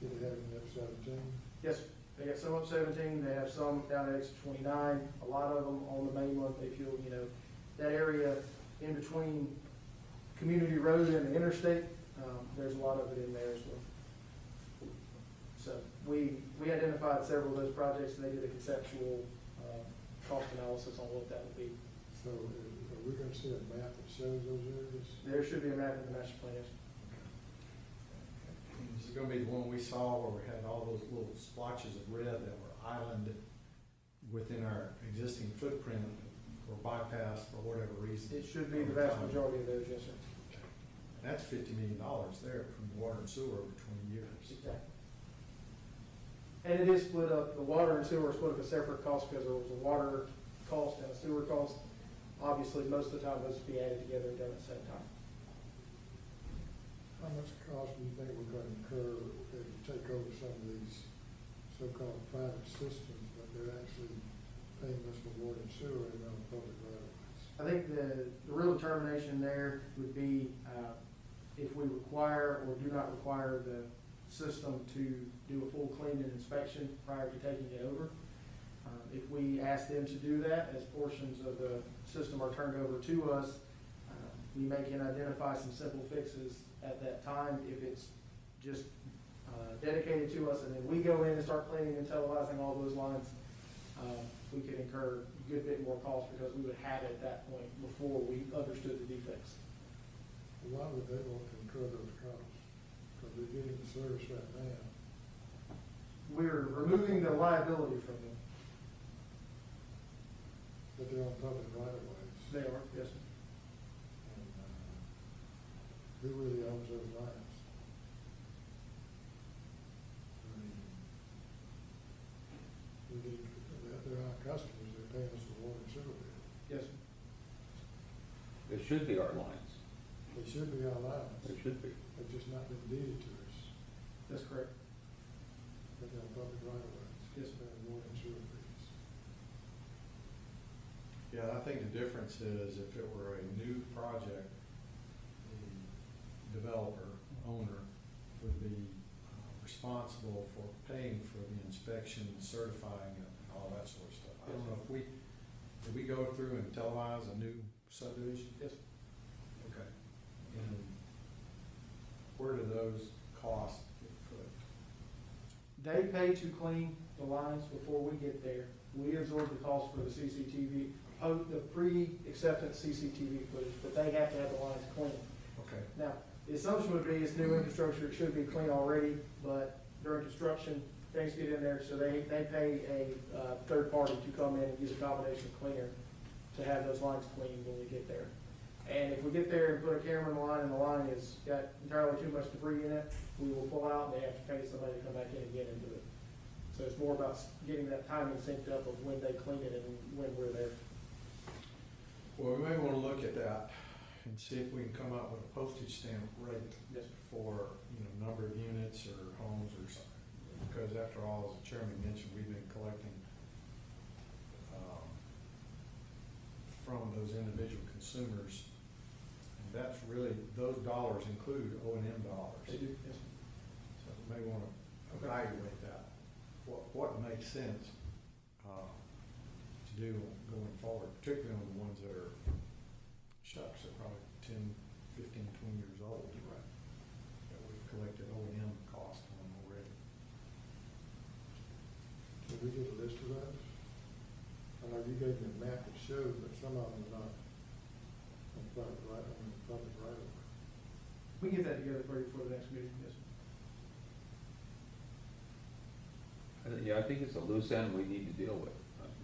Did they have it up 17? Yes, they got some up 17, they have some down at exit 29, a lot of them on the main one. They feel, you know, that area in between Community Road and the interstate, there's a lot of it in there as well. So we identified several of those projects, and they did a conceptual cost analysis on what that would be. So are we going to see a map that shows those areas? There should be a map in the master plan. This is going to be the one we saw where we had all those little splotches of red that were islanded within our existing footprint or bypassed for whatever reason. It should be the vast majority of those, yes, sir. That's $50 million there from water and sewer over 20 years. Exactly. And it is split up, the water and sewer are split up a separate cost because there was a water cost and a sewer cost. Obviously, most of the time, those would be added together and done at the same time. How much cost do you think we're going to incur if you take over some of these so-called private systems, but they're actually paying us for water and sewer and on public right-of-ways? I think the real determination there would be if we require or do not require the system to do a full clean and inspection prior to taking it over. If we ask them to do that, as portions of the system are turned over to us, we can identify some simple fixes at that time. If it's just dedicated to us, and then we go in and start cleaning and televising all those lines, we could incur a good bit more cost because we would have it at that point before we understood the defects. Why would they want to incur those costs? Because they're getting the service right now. We're removing the liability from them. But they're on public right of ways. They are, yes, sir. And, who really owns those lines? I mean, they're our customers, they're paying us the water and sewer bill. Yes, sir. It should be our lines. They should be our lines. It should be. They've just not been deeded to us. That's correct. But they're on public right of ways. Yes, sir. Paying water and sewer fees. Yeah, I think the difference is if it were a new project, the developer, owner, would be responsible for paying for the inspection, certifying it, and all that sort of stuff. I don't know if did we go through and televise a new subdivision? Yes, sir. Okay. And where do those costs get put? They pay to clean the lines before we get there. We absorb the cost for the CCTV, the pre-acceptance CCTV footage, but they have to have the lines clean. Okay. Now, the assumption would be it's new infrastructure, it should be clean already, but during construction, things get in there, so they pay a third party to come in and use a combination cleaner to have those lines cleaned when we get there. And if we get there and put a camera in the line and the line has got entirely too much debris in it, we will pull out and they have to pay somebody to come back in and get into it. So it's more about getting that timing synced up of when they clean it and when we're there. Well, we may want to look at that and see if we can come up with a postage stamp rate Yes, sir. for, number of units or homes or something. Because after all, as the chairman mentioned, we've been collecting from those individual consumers. And that's really, those dollars include O&M dollars. They do, yes, sir. So we may want to evaluate that. What makes sense to do going forward, particularly on the ones that are, shucks, are probably 10, 15, 20 years old. Right. That we've collected O&M costs on already. Can we get a list of those? I know you gave me a map that showed, but some of them are not on public right of way. We can get that together for you for the next meeting, yes, sir. Yeah, I think it's a loose end we need to deal with.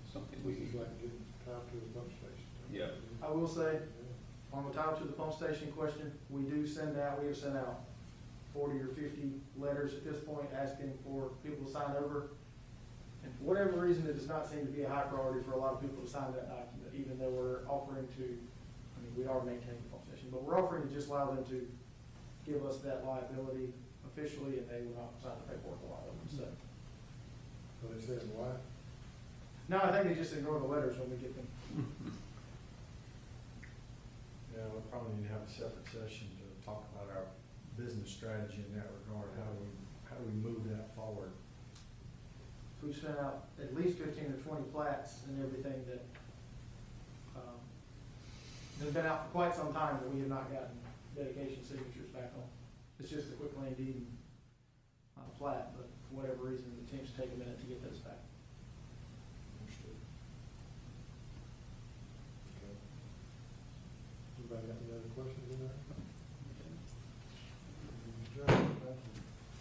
It's something This we, is like getting time to the pump station. Yeah. I will say, Yeah. on the time to the pump station question, we have sent out 40 or 50 letters at this point asking for people to sign over. And for whatever reason, it does not seem to be a high priority for a lot of people to sign that document, even though we're offering to, we are maintaining the pump station, but we're offering to just allow them to give us that liability officially, and they will not sign the paperwork, a lot of them, so. So they said why? No, I think they just ignore the letters when we get them. Yeah, we'll probably need to have a separate session to talk about our business strategy in that regard. How do we move that forward? We've sent out at least 15 or 20 plats and everything that has been out for quite some time, but we have not gotten dedication signatures back on. It's just a quick land deed plat, but for whatever reason, it seems to take a minute to get those back. Understood. Okay. Anybody got any other questions in there?